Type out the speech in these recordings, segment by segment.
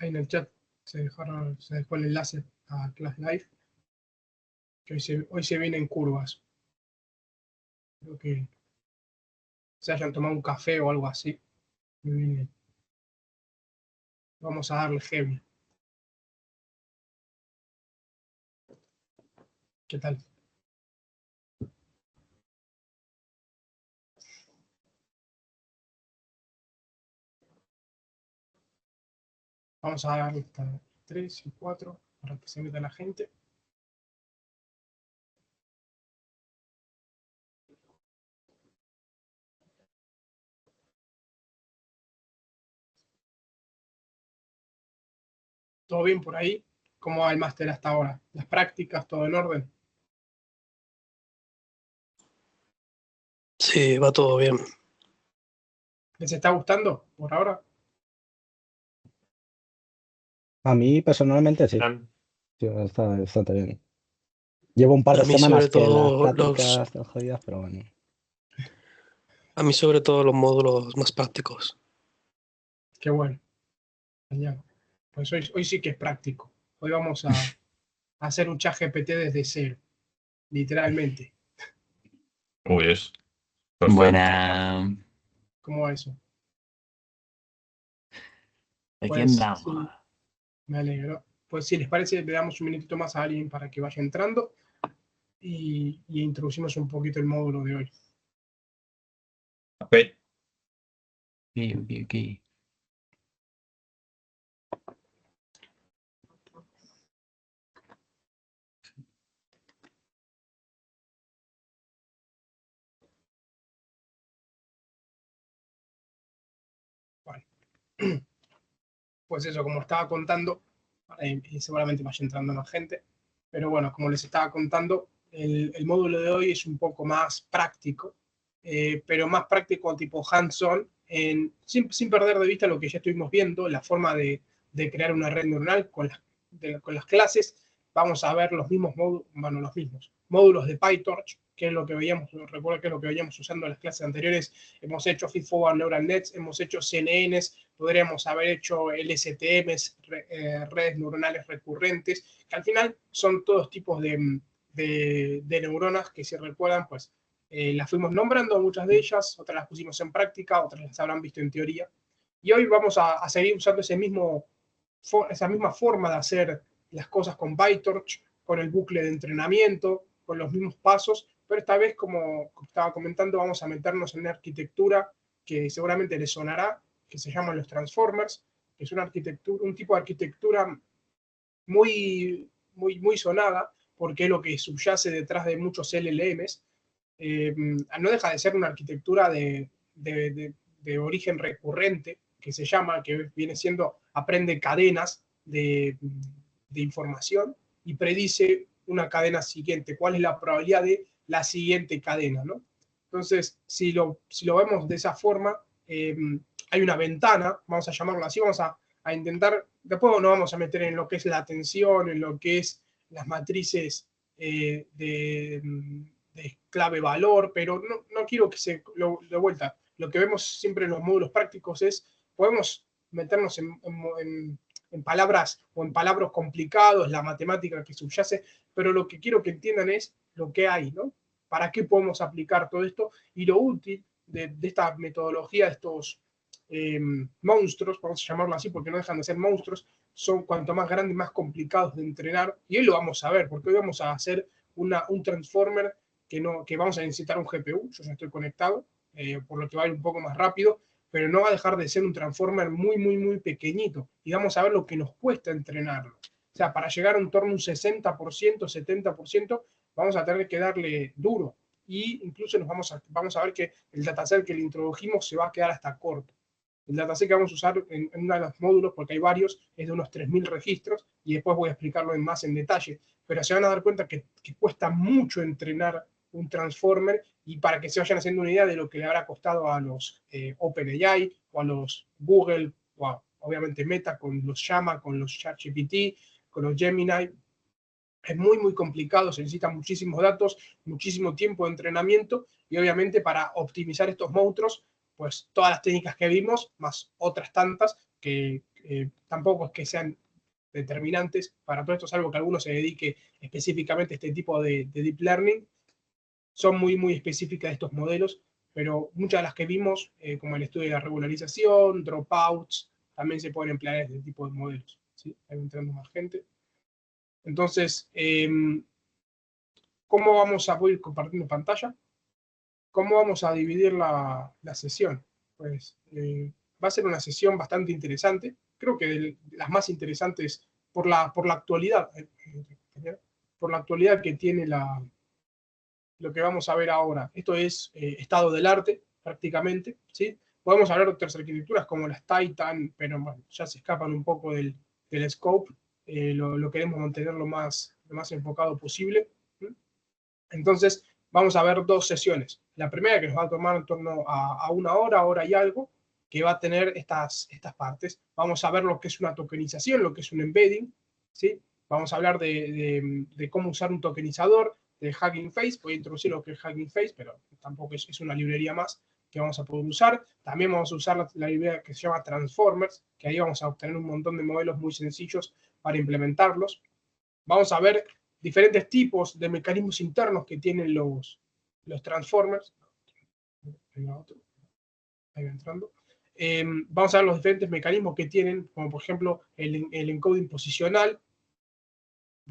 ahí en el chat se dejó el enlace a Class Live, que hoy se vienen curvas. Creo que se hayan tomado un café o algo así. Vamos a darle heavy. ¿Qué tal? Vamos a darle hasta 3 y 4 para que se meta la gente. ¿Todo bien por ahí? ¿Cómo va el máster hasta ahora? ¿Las prácticas, todo en orden? Sí, va todo bien. ¿Les está gustando por ahora? A mí personalmente sí. Sí, está bastante bien. Llevo un par A de mí semanas sobre que las todo prácticas están jodidas, pero bueno. A mí sobre todo los módulos más prácticos. Qué bueno. Genial. Pues hoy sí que es práctico. Hoy vamos a hacer un chat GPT desde cero. Literalmente. Uy, es perfecto. Buena. ¿Cómo va eso? Aquí Pues andamos. sí, me alegro. Pues si les parece, le damos un minutito más a alguien para que vaya entrando y introducimos un poquito el módulo de hoy. Ok. Ok. Vale. Pues eso, como estaba contando, y seguramente vaya entrando más gente, pero bueno, como les estaba contando, el módulo de hoy es un poco más práctico, pero más práctico tipo hands-on, sin perder de vista lo que ya estuvimos viendo, la forma de crear una red neuronal con las clases. Vamos a ver los mismos módulos de PyTorch, que es lo que veíamos, recuerda que es lo que veíamos usando en las clases anteriores. Hemos hecho feed-forward neural nets, hemos hecho CNNs, podríamos haber hecho LSTMs, redes neuronales recurrentes, que al final son todos tipos de neuronas que, si recuerdan, pues las fuimos nombrando, muchas de ellas, otras las pusimos en práctica, otras las habrán visto en teoría. Y hoy vamos a seguir usando esa misma forma de hacer las cosas con PyTorch, con el bucle de entrenamiento, con los mismos pasos, pero esta vez, como estaba comentando, vamos a meternos en una arquitectura que seguramente les sonará, que se llaman los transformers, que es un tipo de arquitectura muy, muy, muy sonada, porque es lo que subyace detrás de muchos LLMs. No deja de ser una arquitectura de origen recurrente, que se llama, que viene siendo, aprende cadenas de información y predice una cadena siguiente, cuál es la probabilidad de la siguiente cadena, ¿no? Entonces, si lo vemos de esa forma, hay una ventana, vamos a llamarlo así, vamos a intentar, después no vamos a meter en lo que es la atención, en lo que es las matrices de clave valor, pero no quiero que de vuelta, lo que vemos siempre en los módulos prácticos es, podemos meternos en palabras o en palabras complicados, la matemática que subyace, pero lo que quiero que entiendan es lo que hay, ¿no? ¿Para qué podemos aplicar todo esto? Y lo útil de esta metodología, de estos monstruos, vamos a llamarlo así porque no dejan de ser monstruos, son cuanto más grandes, más complicados de entrenar, y hoy lo vamos a ver, porque hoy vamos a hacer un transformer que vamos a necesitar un GPU, yo ya estoy conectado, por lo que va a ir un poco más rápido, pero no va a dejar de ser un transformer muy, muy, muy pequeñito, y vamos a ver lo que nos cuesta entrenarlo. O sea, para llegar a un torno un 60%, 70%, vamos a tener que darle duro, y incluso vamos a ver que el dataset que le introdujimos se va a quedar hasta corto. El dataset que vamos a usar en uno de los módulos, porque hay varios, es de unos 3.000 registros, y después voy a explicarlo más en detalle, pero se van a dar cuenta que cuesta mucho entrenar un transformer, y para que se vayan haciendo una idea de lo que le habrá costado a los OpenAI o a los Google, o obviamente Meta con los Llama, con los ChatGPT, con los Gemini. Es muy, muy complicado, se necesitan muchísimos datos, muchísimo tiempo de entrenamiento, y obviamente para optimizar estos monstruos, pues todas las técnicas que vimos, más otras tantas, que tampoco es que sean determinantes para todo esto, salvo que alguno se dedique específicamente a este tipo de deep learning. Son muy, muy específicas de estos modelos, pero muchas de las que vimos, como el estudio de la regularización, dropouts, también se pueden emplear en este tipo de modelos. ¿Sí? Ahí va entrando más gente. Entonces, ¿cómo vamos a ir compartiendo pantalla? ¿Cómo vamos a dividir la sesión? Pues va a ser una sesión bastante interesante, creo que de las más interesantes por la actualidad, por la actualidad que tiene lo que vamos a ver ahora. Esto es estado del arte, prácticamente, ¿sí? Podemos hablar de otras arquitecturas como las Titan, pero bueno, ya se escapan un poco del scope, lo queremos mantener lo más enfocado posible. Entonces, vamos a ver dos sesiones. La primera, que nos va a tomar en torno a una hora y algo, que va a tener estas partes. Vamos a ver lo que es una tokenización, lo que es un embedding, ¿sí? Vamos a hablar de cómo usar un tokenizador, de Hugging Face. Voy a introducir lo que es Hugging Face, pero tampoco es una librería más que vamos a poder usar. También vamos a usar la librería que se llama Transformers, que ahí vamos a obtener un montón de modelos muy sencillos para implementarlos. Vamos a ver diferentes tipos de mecanismos internos que tienen los Transformers. Ahí va entrando. Vamos a ver los diferentes mecanismos que tienen, como por ejemplo el encoding posicional,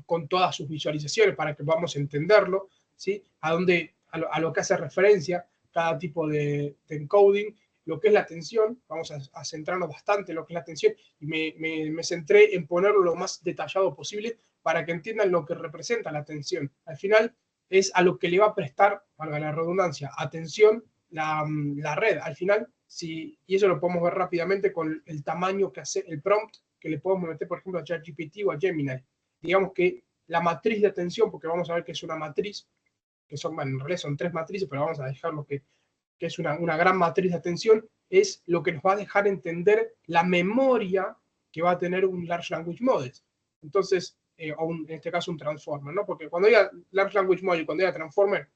con todas sus visualizaciones para que podamos entenderlo, ¿sí? A lo que hace referencia cada tipo de encoding, lo que es la atención. Vamos a centrarnos bastante en lo que es la atención, y me centré en ponerlo lo más detallado posible para que entiendan lo que representa la atención. Al final es a lo que le va a prestar, valga la redundancia, atención la red. Al final, y eso lo podemos ver rápidamente con el tamaño que hace el prompt que le podemos meter, por ejemplo, a ChatGPT o a Gemini. Digamos que la matriz de atención, porque vamos a ver que es una matriz, que son, bueno, en realidad son 3 matrices, pero vamos a dejarlo que es una gran matriz de atención, es lo que nos va a dejar entender la memoria que va a tener un Large Language Model. Entonces, en este caso un Transformer, ¿no? Porque cuando diga Large Language Model y cuando diga Transformer,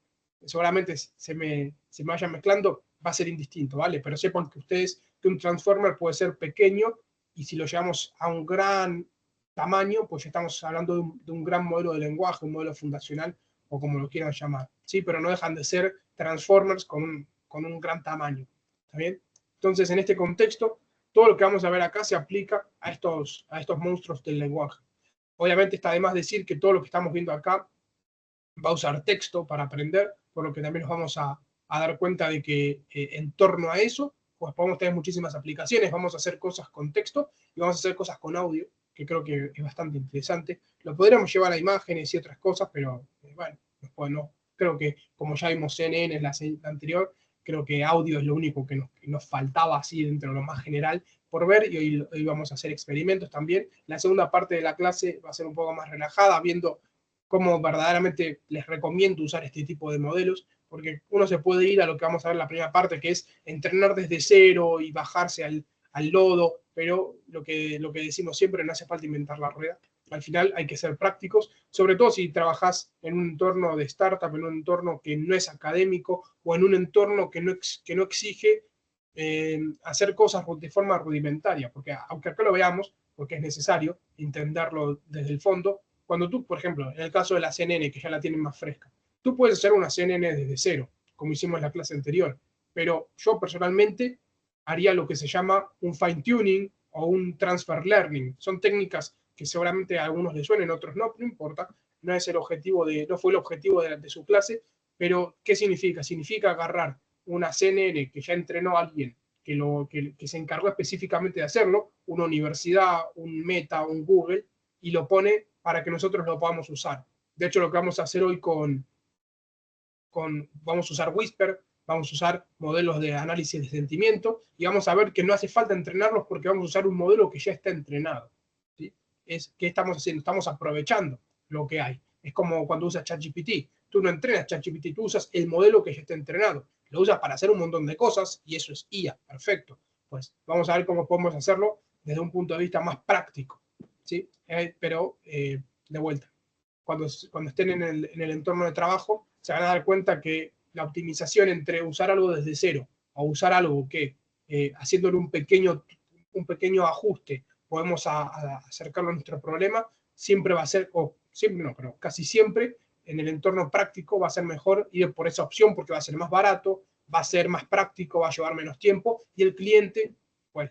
seguramente se me vayan mezclando, va a ser indistinto, ¿vale? Pero sepan que ustedes que un Transformer puede ser pequeño, y si lo llevamos a un gran tamaño, pues ya estamos hablando de un gran modelo de lenguaje, un modelo fundacional, o como lo quieran llamar, ¿sí? Pero no dejan de ser Transformers con un gran tamaño, ¿está bien? Entonces, en este contexto, todo lo que vamos a ver acá se aplica a estos monstruos del lenguaje. Obviamente está de más decir que todo lo que estamos viendo acá va a usar texto para aprender, por lo que también nos vamos a dar cuenta de que en torno a eso, pues podemos tener muchísimas aplicaciones. Vamos a hacer cosas con texto y vamos a hacer cosas con audio, que creo que es bastante interesante. Lo podríamos llevar a imágenes y otras cosas, pero bueno, después no. Creo que, como ya vimos CNN en la anterior, creo que audio es lo único que nos faltaba así dentro de lo más general por ver, y hoy vamos a hacer experimentos también. La segunda parte de la clase va a ser un poco más relajada, viendo cómo verdaderamente les recomiendo usar este tipo de modelos, porque uno se puede ir a lo que vamos a ver en la primera parte, que es entrenar desde cero y bajarse al lodo, pero lo que decimos siempre, no hace falta inventar la rueda. Al final hay que ser prácticos, sobre todo si trabajas en un entorno de startup, en un entorno que no es académico, o en un entorno que no exige hacer cosas de forma rudimentaria, porque aunque acá lo veamos, porque es necesario entenderlo desde el fondo, cuando tú, por ejemplo, en el caso de la CNN, que ya la tienen más fresca, tú puedes hacer una CNN desde cero, como hicimos en la clase anterior, pero yo personalmente haría lo que se llama un fine tuning o un transfer learning. Son técnicas que seguramente a algunos les suenen, otros no importa, no fue el objetivo de su clase, pero ¿qué significa? Significa agarrar una CNN que ya entrenó a alguien que se encargó específicamente de hacerlo, una universidad, un Meta, un Google, y lo pone para que nosotros lo podamos usar. De hecho, lo que vamos a hacer hoy vamos a usar Whisper, vamos a usar modelos de análisis de sentimiento, y vamos a ver que no hace falta entrenarlos porque vamos a usar un modelo que ya está entrenado. ¿Sí? ¿Qué estamos haciendo? Estamos aprovechando lo que hay. Es como cuando usas ChatGPT. Tú no entrenas ChatGPT, tú usas el modelo que ya está entrenado. Lo usas para hacer un montón de cosas, y eso es IA, perfecto. Pues vamos a ver cómo podemos hacerlo desde un punto de vista más práctico. ¿Sí? Pero, de vuelta, cuando estén en el entorno de trabajo, se van a dar cuenta que la optimización entre usar algo desde cero o usar algo que, haciéndole un pequeño ajuste, podemos acercarlo a nuestro problema, siempre va a ser, o siempre no, pero casi siempre en el entorno práctico va a ser mejor ir por esa opción porque va a ser más barato, va a ser más práctico, va a llevar menos tiempo y el cliente, pues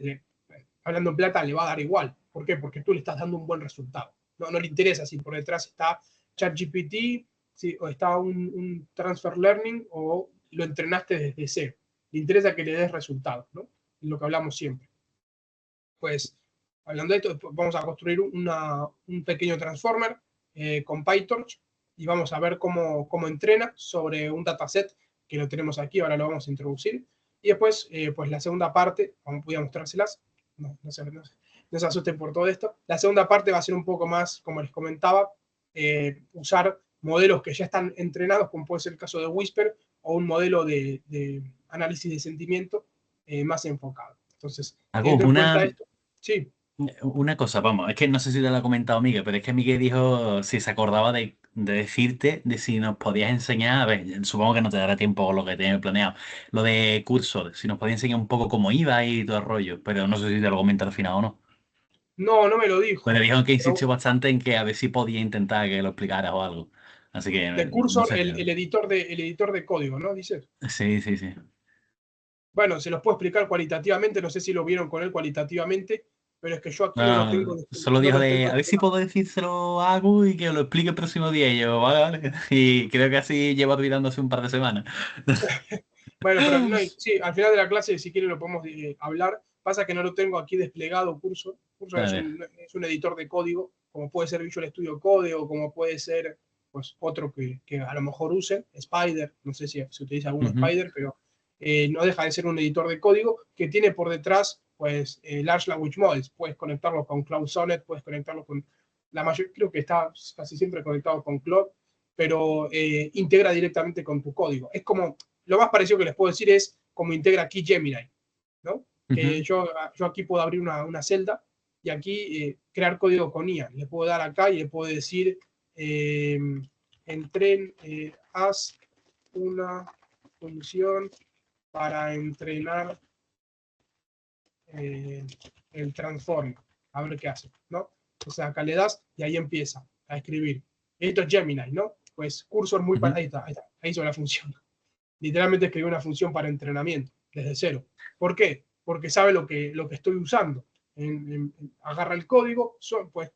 hablando en plata, le va a dar igual. ¿Por qué? Porque tú le estás dando un buen resultado. No le interesa si por detrás está ChatGPT, si, o está un Transfer Learning o lo entrenaste desde cero. Le interesa que le des resultados, ¿no? Es lo que hablamos siempre. Pues, hablando de esto, vamos a construir un pequeño transformer con PyTorch y vamos a ver cómo entrena sobre un dataset que lo tenemos aquí, ahora lo vamos a introducir. Y después, pues la segunda parte, voy a mostrárselas, no se asusten por todo esto. La segunda parte va a ser un poco más, como les comentaba, usar modelos que ya están entrenados, como puede ser el caso de Whisper, o un modelo de análisis de sentimiento más enfocado. Entonces, teniendo en cuenta esto, sí. Una cosa, vamos, es que no sé si te lo ha comentado Miguel, pero es que Miguel dijo si se acordaba de decirte de si nos podías enseñar, a ver, supongo que no te dará tiempo con lo que tenía planeado, lo de Cursor, si nos podías enseñar un poco cómo iba y todo el rollo, pero no sé si te lo comenta al final o no. No me lo dijo. Pues le dijeron que insistió bastante en que a ver si podía intentar que lo explicara o algo. Así que. De Cursor, no sé. el editor de código, ¿no? Dices. Sí. Bueno, se los puedo explicar cualitativamente, no sé si lo vieron con él cualitativamente, pero es que yo aquí no lo tengo. Solo dijo de, a ver si puedo decírselo a Agu y que lo explique el próximo día. Y yo, vale. Y creo que así lleva olvidándose un par de semanas. Bueno, pero no, sí, al final de la clase, si quieren, lo podemos hablar. Pasa que no lo tengo aquí desplegado, Cursor. Cursor es un editor de código, como puede ser Visual Studio Code o como puede ser pues, otro que a lo mejor usen, Spider, no sé si se utiliza algún Spider, pero no deja de ser un editor de código que tiene por detrás pues, Large Language Models. Puedes conectarlo con Cloud Sonnet, puedes conectarlo con la mayoría, creo que está casi siempre conectado con Claude, pero integra directamente con tu código. Es como, lo más parecido que les puedo decir es como integra aquí Gemini, ¿no? Que yo aquí puedo abrir una celda y aquí crear código con IA. Le puedo dar acá y le puedo decir, haz una función para entrenar el transformer, a ver qué hace, ¿no? O sea, acá le das y ahí empieza a escribir. Esto es Gemini, ¿no? Pues Cursor muy para... Ahí hizo la función. Literalmente escribió una función para entrenamiento, desde cero. ¿Por qué? Porque sabe lo que estoy usando. Agarra el código, pues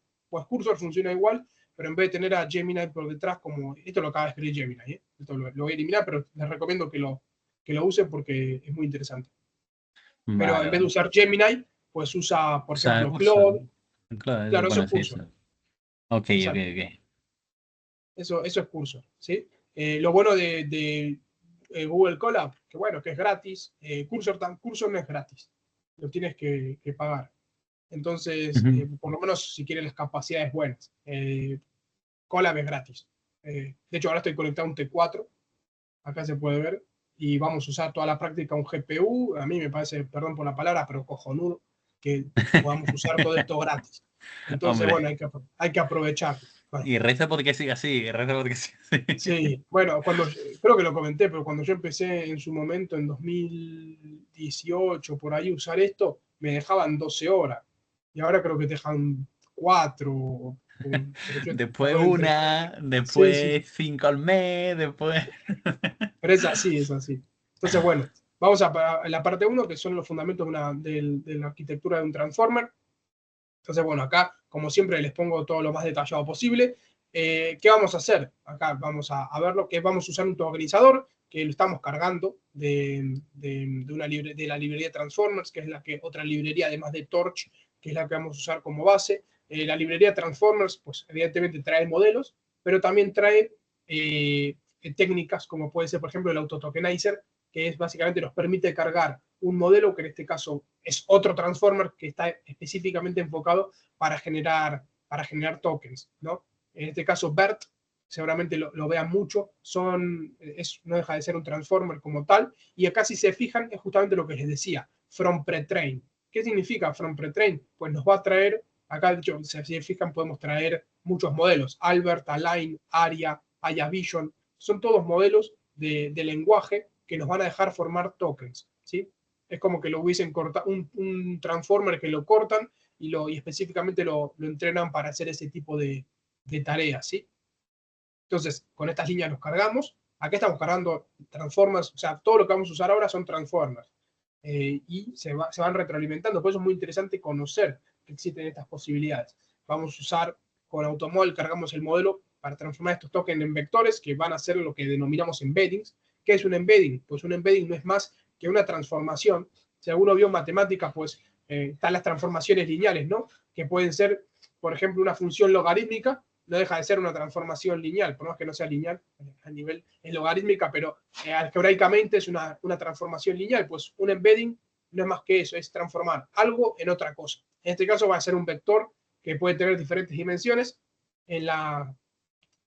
Cursor funciona igual, pero en vez de tener a Gemini por detrás, como esto lo acaba de escribir Gemini, esto lo voy a eliminar, pero les recomiendo que lo usen porque es muy interesante. Pero en vez de usar Gemini, pues usa, por ejemplo, Claude. Claro, eso es Cursor. Ok. Eso es Cursor, ¿sí? Lo bueno de Google Colab, que bueno, que es gratis. Cursor no es gratis, lo tienes que pagar. Entonces, por lo menos si quieres las capacidades buenas. Colab es gratis. De hecho, ahora estoy conectado a un T4, acá se puede ver, y vamos a usar toda la práctica un GPU. A mí me parece, perdón por la palabra, pero cojonudo que podamos usar todo esto gratis. Entonces, bueno, hay que aprovechar. Bueno. Y reza porque siga así, Sí, bueno, creo que lo comenté, pero cuando yo empecé en su momento, en 2018, por ahí, usar esto, me dejaban 12 horas. Y ahora creo que te dejan 4. Después una, después 5 al mes, después... Pero es así. Entonces, bueno, vamos a la parte 1, que son los fundamentos de la arquitectura de un transformer. Entonces, bueno, acá, como siempre, les pongo todo lo más detallado posible. ¿Qué vamos a hacer? Acá vamos a verlo, que vamos a usar un tokenizador, que lo estamos cargando de la librería Transformers, que es otra librería, además de Torch, que es la que vamos a usar como base. La librería Transformers, pues evidentemente trae modelos, pero también trae técnicas como puede ser, por ejemplo, el autotokenizer, que es básicamente nos permite cargar un modelo, que en este caso es otro transformer que está específicamente enfocado para generar tokens, ¿no? En este caso BERT, seguramente lo vean mucho, no deja de ser un transformer como tal, y acá si se fijan es justamente lo que les decía, from pretrain. ¿Qué significa from pretrain? Pues nos va a traer, acá de hecho, si se fijan podemos traer muchos modelos, Albert, Align, Aria, Vision, son todos modelos de lenguaje que nos van a dejar formar tokens, ¿sí? Es como que lo hubiesen cortado, un transformer que lo cortan y específicamente lo entrenan para hacer ese tipo de tareas, ¿sí? Entonces, con estas líneas los cargamos. Acá estamos cargando transformers, o sea, todo lo que vamos a usar ahora son transformers. Y se van retroalimentando. Por eso es muy interesante conocer que existen estas posibilidades. Vamos a usar con Automodel, cargamos el modelo para transformar estos tokens en vectores que van a ser lo que denominamos embeddings. ¿Qué es un embedding? Pues un embedding no es más que una transformación. Si alguno vio matemáticas, pues están las transformaciones lineales, ¿no? Que pueden ser, por ejemplo, una función logarítmica, no deja de ser una transformación lineal, por más que no sea lineal a nivel es logarítmica, pero algebraicamente es una transformación lineal. Pues un embedding no es más que eso, es transformar algo en otra cosa. En este caso va a ser un vector que puede tener diferentes dimensiones.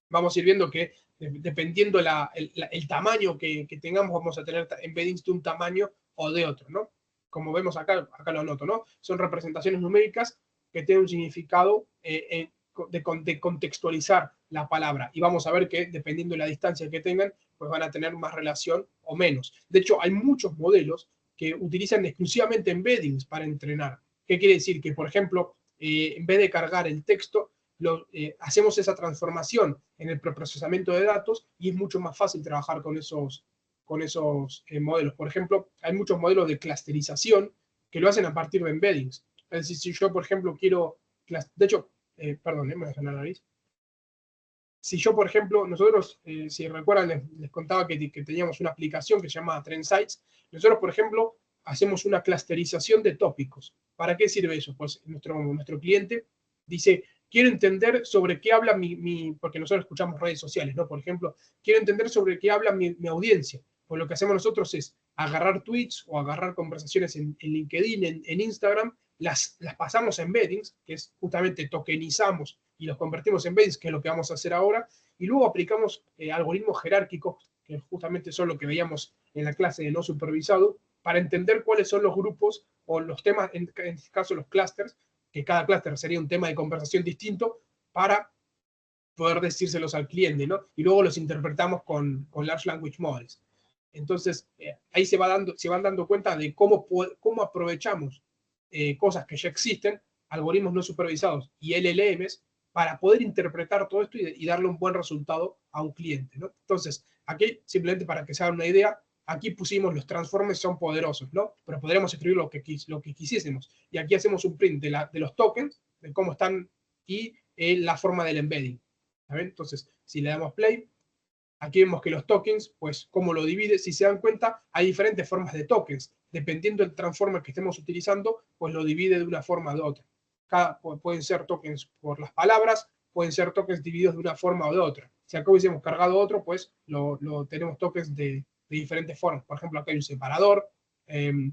Vamos a ir viendo que dependiendo el tamaño que tengamos, vamos a tener embeddings de un tamaño o de otro, ¿no? Como vemos acá lo anoto, ¿no? Son representaciones numéricas que tienen un significado de contextualizar la palabra. Y vamos a ver que dependiendo de la distancia que tengan, pues van a tener más relación o menos. De hecho, hay muchos modelos que utilizan exclusivamente embeddings para entrenar. ¿Qué quiere decir? Que, por ejemplo, en vez de cargar el texto, hacemos esa transformación en el preprocesamiento de datos y es mucho más fácil trabajar con esos modelos. Por ejemplo, hay muchos modelos de clusterización que lo hacen a partir de embeddings. Es decir, si yo, por ejemplo, quiero... De hecho, perdón, me dejan la nariz. Si yo, por ejemplo, nosotros, si recuerdan, les contaba que teníamos una aplicación que se llama TrendSites. Nosotros, por ejemplo, hacemos una clusterización de tópicos. ¿Para qué sirve eso? Pues nuestro cliente dice, quiero entender sobre qué habla porque nosotros escuchamos redes sociales, ¿no? Por ejemplo, quiero entender sobre qué habla mi audiencia. Pues lo que hacemos nosotros es agarrar tweets o agarrar conversaciones en LinkedIn, en Instagram, las pasamos a embeddings, que es justamente tokenizamos y los convertimos en embeddings, que es lo que vamos a hacer ahora, y luego aplicamos algoritmos jerárquicos, que justamente son lo que veíamos en la clase de no supervisado, para entender cuáles son los grupos o los temas, en este caso los clusters, que cada clúster sería un tema de conversación distinto, para poder decírselos al cliente, ¿no? Y luego los interpretamos con Large Language Models. Entonces, ahí se van dando cuenta de cómo aprovechamos cosas que ya existen, algoritmos no supervisados y LLMs, para poder interpretar todo esto y darle un buen resultado a un cliente, ¿no? Entonces, aquí, simplemente para que se hagan una idea, aquí pusimos los transformers son poderosos, ¿no? Pero podríamos escribir lo que quisiésemos. Y aquí hacemos un print de los tokens, de cómo están y la forma del embedding. ¿Saben? Entonces, si le damos play, aquí vemos que los tokens, pues, cómo lo divide. Si se dan cuenta, hay diferentes formas de tokens. Dependiendo del transformer que estemos utilizando, pues lo divide de una forma o de otra. Pueden ser tokens por las palabras, pueden ser tokens divididos de una forma o de otra. Si acá hubiésemos cargado otro, pues tenemos tokens de diferentes formas. Por ejemplo, acá hay un separador,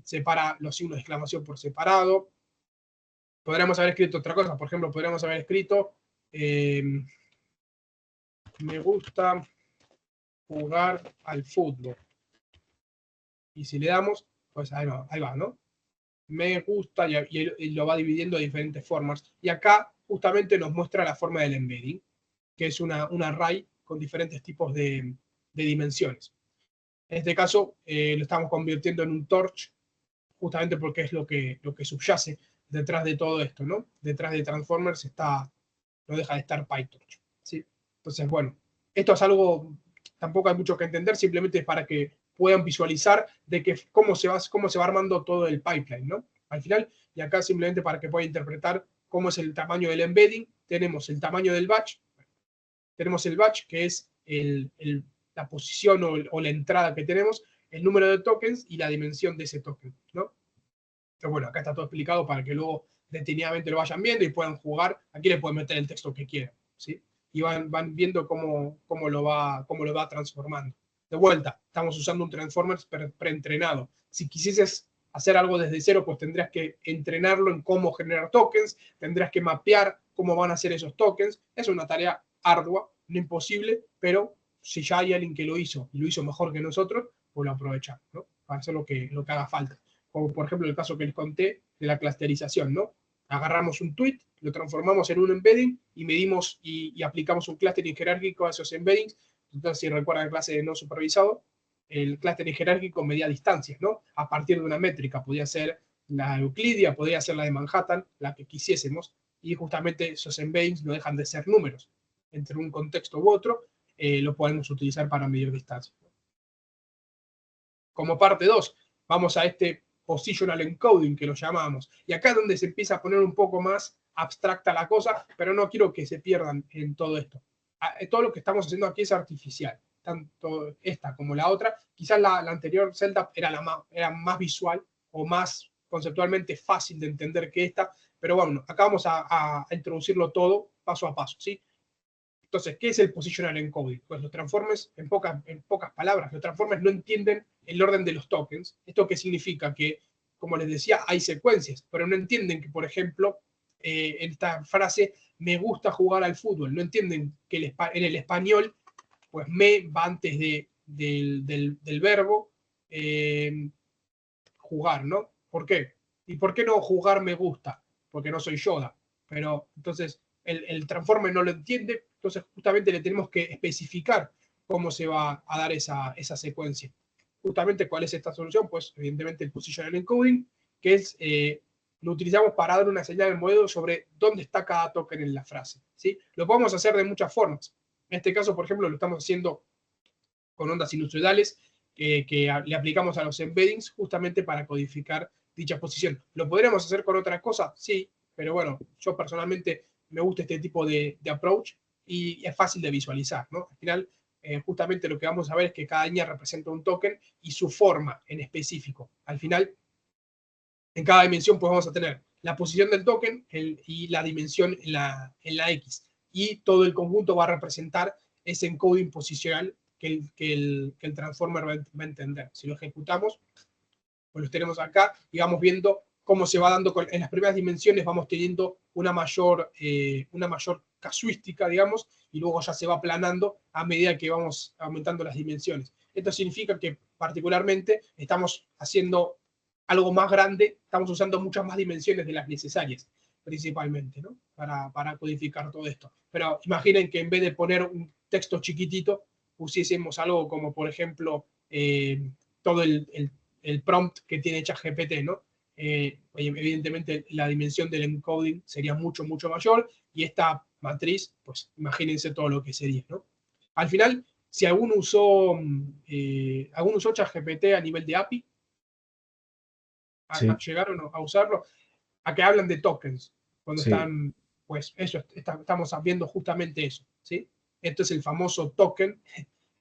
separa los signos de exclamación por separado. Podríamos haber escrito otra cosa. Por ejemplo, podríamos haber escrito me gusta jugar al fútbol. Y si le damos, pues ahí va, ¿no? Me gusta y lo va dividiendo de diferentes formas. Y acá justamente nos muestra la forma del embedding, que es un array con diferentes tipos de dimensiones. En este caso lo estamos convirtiendo en un torch, justamente porque es lo que subyace detrás de todo esto, ¿no? Detrás de Transformers no deja de estar PyTorch, ¿sí? Entonces, bueno, esto es algo, tampoco hay mucho que entender, simplemente es para que puedan visualizar de cómo se va armando todo el pipeline, ¿no? Al final, y acá simplemente para que puedan interpretar cómo es el tamaño del embedding, tenemos el tamaño del batch, tenemos el batch, que es la posición o la entrada que tenemos, el número de tokens y la dimensión de ese token, ¿no? Pero bueno, acá está todo explicado para que luego detenidamente lo vayan viendo y puedan jugar. Aquí le pueden meter el texto que quieran, ¿sí? Y van viendo cómo lo va transformando. De vuelta, estamos usando un Transformers preentrenado. Si quisieses hacer algo desde cero, pues tendrías que entrenarlo en cómo generar tokens, tendrías que mapear cómo van a ser esos tokens. Es una tarea ardua, no imposible, pero si ya hay alguien que lo hizo y lo hizo mejor que nosotros, pues lo aprovechamos, ¿no? Para hacer lo que haga falta. Como por ejemplo el caso que les conté de la clusterización, ¿no? Agarramos un tweet, lo transformamos en un embedding y medimos y aplicamos un clustering jerárquico a esos embeddings. Entonces, si recuerdan la clase de no supervisado, el clustering jerárquico medía distancias, ¿no? A partir de una métrica, podía ser la Euclidia, podría ser la de Manhattan, la que quisiésemos, y justamente esos embeddings no dejan de ser números. Entre un contexto u otro, lo podemos utilizar para medir distancia. Como parte 2, vamos a este positional encoding que lo llamamos. Y acá es donde se empieza a poner un poco más abstracta la cosa, pero no quiero que se pierdan en todo esto. Todo lo que estamos haciendo aquí es artificial, tanto esta como la otra. Quizás la anterior celda era más visual o más conceptualmente fácil de entender que esta, pero bueno, acá vamos a introducirlo todo paso a paso, ¿sí? Entonces, ¿qué es el positional encoding? Pues los transformers, en pocas palabras, los transformers no entienden el orden de los tokens. ¿Esto qué significa? Que, como les decía, hay secuencias, pero no entienden que, por ejemplo, en esta frase, me gusta jugar al fútbol. No entienden que en el español, pues me va antes del verbo jugar, ¿no? ¿Por qué? ¿Y por qué no jugar me gusta? Porque no soy Yoda. Pero entonces el transformer no lo entiende, entonces justamente le tenemos que especificar cómo se va a dar esa secuencia. Justamente, ¿cuál es esta solución? Pues evidentemente el positional encoding, que es, lo utilizamos para dar una señal al modelo sobre dónde está cada token en la frase, ¿sí? Lo podemos hacer de muchas formas. En este caso, por ejemplo, lo estamos haciendo con ondas sinusoidales que le aplicamos a los embeddings justamente para codificar dicha posición. ¿Lo podríamos hacer con otra cosa? Sí, pero bueno, yo personalmente me gusta este tipo de approach y es fácil de visualizar, ¿no? Al final, justamente lo que vamos a ver es que cada línea representa un token y su forma en específico. Al final, en cada dimensión pues vamos a tener la posición del token y la dimensión en la X. Y todo el conjunto va a representar ese encoding posicional que el transformer va a entender. Si lo ejecutamos, pues los tenemos acá y vamos viendo cómo se va dando. En las primeras dimensiones vamos teniendo una mayor casuística, digamos, y luego ya se va aplanando a medida que vamos aumentando las dimensiones. Esto significa que particularmente estamos haciendo algo más grande, estamos usando muchas más dimensiones de las necesarias, principalmente, ¿no? Para codificar todo esto. Pero imaginen que en vez de poner un texto chiquitito, pusiésemos algo como, por ejemplo, todo el prompt que tiene ChatGPT, ¿no? Evidentemente la dimensión del encoding sería mucho, mucho mayor, y esta matriz, pues imagínense todo lo que sería, ¿no? Al final, si alguno usó ChatGPT a nivel de API, Sí. llegaron a usarlo, a que hablan de tokens, cuando Sí. están, pues eso, estamos viendo justamente eso, ¿sí? Esto es el famoso token,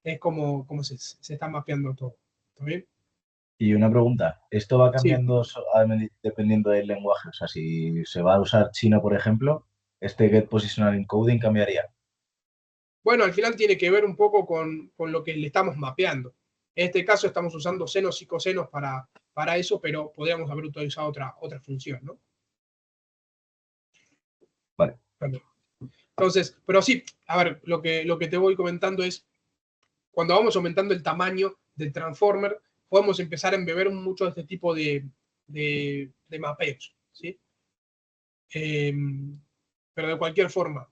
es como se está mapeando todo, ¿está bien? Y una pregunta, ¿esto va Sí. cambiando dependiendo del lenguaje? O sea, si se va a usar chino, por ejemplo, este get positional encoding cambiaría. Bueno, al final tiene que ver un poco con lo que le estamos mapeando. En este caso estamos usando senos y cosenos para eso, pero podríamos haber utilizado otra función, ¿no? Vale. Entonces, pero sí, a ver, lo que te voy comentando es, cuando vamos aumentando el tamaño del transformer, podemos empezar a embeber mucho de este tipo de mapeos, ¿sí? Pero de cualquier forma,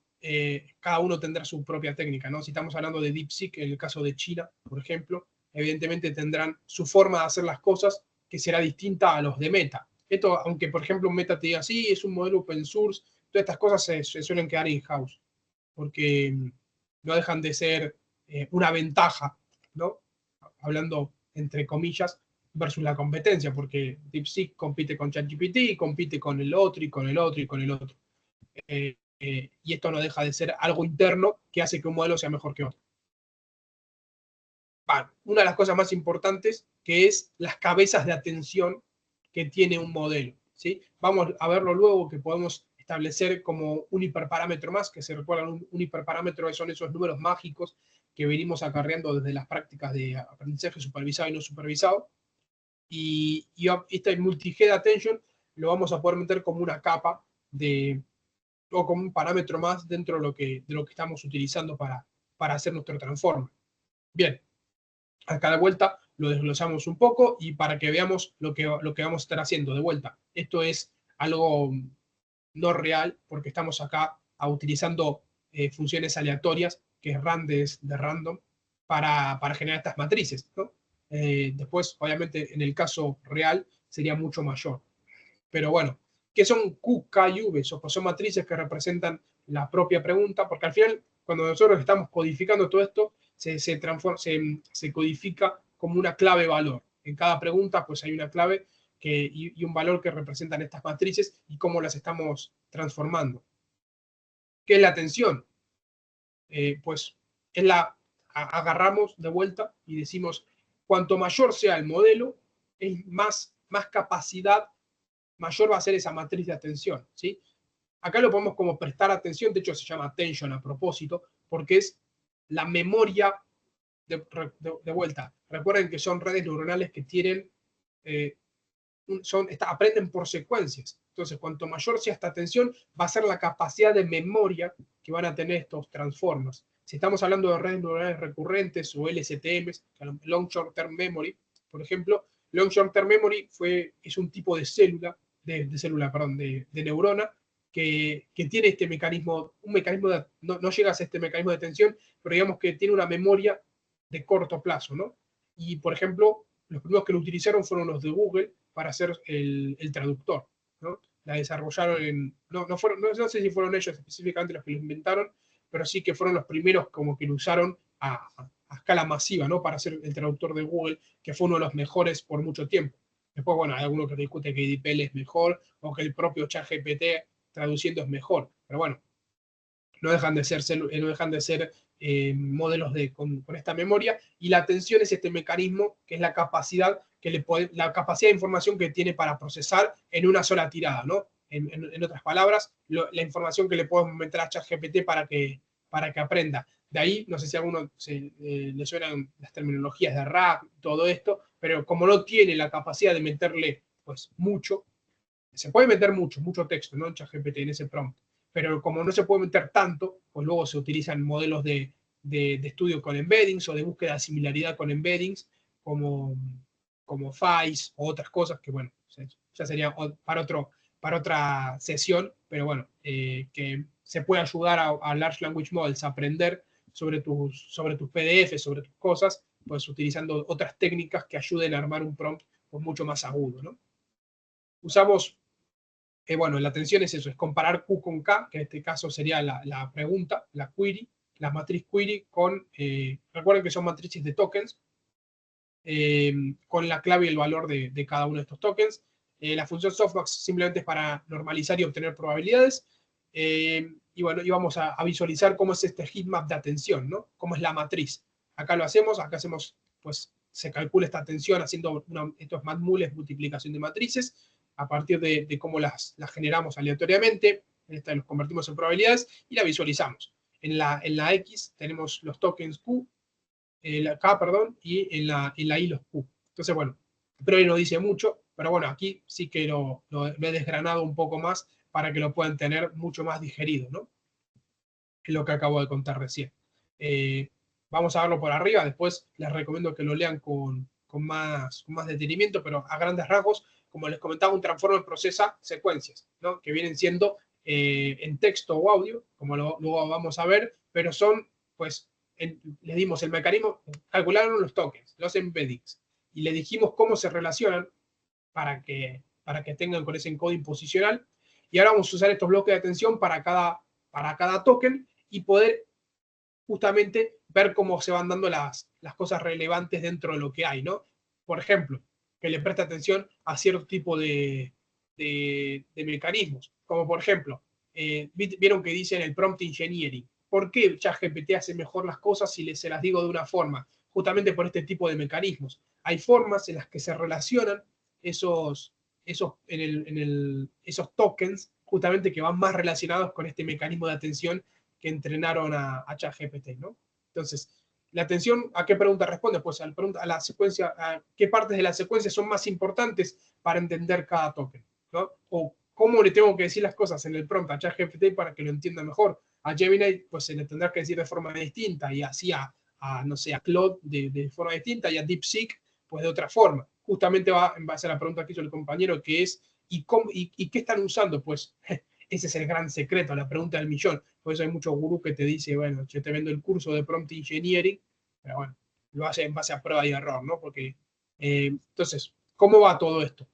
cada uno tendrá su propia técnica, ¿no? Si estamos hablando de DeepSeek, en el caso de China, por ejemplo, evidentemente tendrán su forma de hacer las cosas que será distinta a los de Meta. Esto, aunque por ejemplo Meta te diga, sí, es un modelo open source, todas estas cosas se suelen quedar in-house, porque no dejan de ser una ventaja, ¿no? Hablando entre comillas, versus la competencia, porque DeepSeek compite con ChatGPT y compite con el otro y con el otro y con el otro. Y esto no deja de ser algo interno que hace que un modelo sea mejor que otro. Bueno, una de las cosas más importantes que es las cabezas de atención que tiene un modelo, ¿sí? Vamos a verlo luego, que podemos establecer como un hiperparámetro más, que se recuerdan, un hiperparámetro son esos números mágicos que venimos acarreando desde las prácticas de aprendizaje supervisado y no supervisado. Y este multi-head attention lo vamos a poder meter como una capa o como un parámetro más dentro de lo que estamos utilizando para hacer nuestro transformer. Bien, acá de vuelta lo desglosamos un poco y para que veamos lo que vamos a estar haciendo de vuelta. Esto es algo no real porque estamos acá utilizando funciones aleatorias, que es randes de random, para generar estas matrices, ¿no? Después, obviamente, en el caso real sería mucho mayor. Pero bueno, ¿qué son Q, K y V? Son matrices que representan la propia pregunta, porque al final, cuando nosotros estamos codificando todo esto, se codifica como una clave valor. En cada pregunta, pues hay una clave y un valor que representan estas matrices y cómo las estamos transformando. ¿Qué es la atención? Pues agarramos de vuelta y decimos, cuanto mayor sea el modelo, es más capacidad, mayor va a ser esa matriz de atención, ¿sí? Acá lo podemos como prestar atención, de hecho se llama attention a propósito, porque es la memoria de vuelta. Recuerden que son redes neuronales que tienen, aprenden por secuencias. Entonces, cuanto mayor sea esta atención, va a ser la capacidad de memoria que van a tener estos transformers. Si estamos hablando de redes neuronales recurrentes o LSTMs, Long Short Term Memory, por ejemplo, Long Short Term Memory es un tipo de célula, de neurona, que tiene este mecanismo, no llega a ser este mecanismo de atención, pero digamos que tiene una memoria de corto plazo, ¿no? Y, por ejemplo, los primeros que lo utilizaron fueron los de Google para hacer el traductor, ¿no? La desarrollaron no sé si fueron ellos específicamente los que lo inventaron, pero sí que fueron los primeros como que lo usaron a escala masiva, ¿no? Para hacer el traductor de Google, que fue uno de los mejores por mucho tiempo. Después, bueno, hay algunos que discuten que DeepL es mejor o que el propio ChatGPT traduciendo es mejor, pero bueno, no dejan de ser modelos con esta memoria, y la atención es este mecanismo que es la capacidad de información que tiene para procesar en una sola tirada, ¿no? En otras palabras, la información que le podemos meter a ChatGPT para que aprenda. De ahí, no sé si a alguno le suenan las terminologías de RAG, todo esto, pero como no tiene la capacidad de meterle pues mucho, se puede meter mucho texto, ¿no? En ChatGPT, en ese prompt, pero como no se puede meter tanto, pues luego se utilizan modelos de estudio con embeddings o de búsqueda de similaridad con embeddings, como FAIS o otras cosas que, bueno, ya sería para otra sesión, pero bueno, que se puede ayudar a Large Language Models a aprender sobre tus PDF, sobre tus cosas, pues utilizando otras técnicas que ayuden a armar un prompt pues mucho más agudo, ¿no? Usamos, bueno, la atención es eso, es comparar Q con K, que en este caso sería la pregunta, la query, la matriz query con, recuerden que son matrices de tokens, con la clave y el valor de cada uno de estos tokens. La función softmax simplemente es para normalizar y obtener probabilidades. Y bueno, y vamos a visualizar cómo es este heatmap de atención, ¿no? Cómo es la matriz. Acá lo hacemos, acá hacemos, pues se calcula esta atención haciendo estos matmules, multiplicación de matrices, a partir de cómo las generamos aleatoriamente. Los convertimos en probabilidades y la visualizamos. En la X tenemos los tokens Q, la K, perdón, y en la Y los Q. Entonces, bueno, pero ahí no dice mucho, pero bueno, aquí sí que lo he desgranado un poco más para que lo puedan tener mucho más digerido, ¿no? Es lo que acabo de contar recién. Vamos a verlo por arriba, después les recomiendo que lo lean con más detenimiento, pero a grandes rasgos, como les comentaba, un transformer procesa secuencias, ¿no? Que vienen siendo en texto o audio, como luego vamos a ver, pero son, pues, le dimos el mecanismo, calcularon los tokens, los embeddings, y le dijimos cómo se relacionan para que tengan con ese encoding posicional, y ahora vamos a usar estos bloques de atención para cada token y poder justamente ver cómo se van dando las cosas relevantes dentro de lo que hay, ¿no? Por ejemplo, que le preste atención a cierto tipo de mecanismos, como por ejemplo, vieron que dicen el prompt engineering. ¿Por qué ChatGPT hace mejor las cosas si se las digo de una forma? Justamente por este tipo de mecanismos. Hay formas en las que se relacionan esos tokens, justamente que van más relacionados con este mecanismo de atención que entrenaron a ChatGPT, ¿no? Entonces, la atención, ¿a qué pregunta responde? Pues a la secuencia, a qué partes de la secuencia son más importantes para entender cada token, ¿no? O cómo le tengo que decir las cosas en el prompt a ChatGPT para que lo entienda mejor. A Gemini, pues se le tendrá que decir de forma distinta, y así no sé, a Claude de forma distinta, y a DeepSeek, pues de otra forma. Justamente va en base a la pregunta que hizo el compañero, que es, ¿y qué están usando? Pues ese es el gran secreto, la pregunta del millón. Por eso hay muchos gurús que te dicen, bueno, yo te vendo el curso de prompt engineering, pero bueno, lo hace en base a prueba y error, ¿no? Porque, entonces, ¿cómo va todo esto?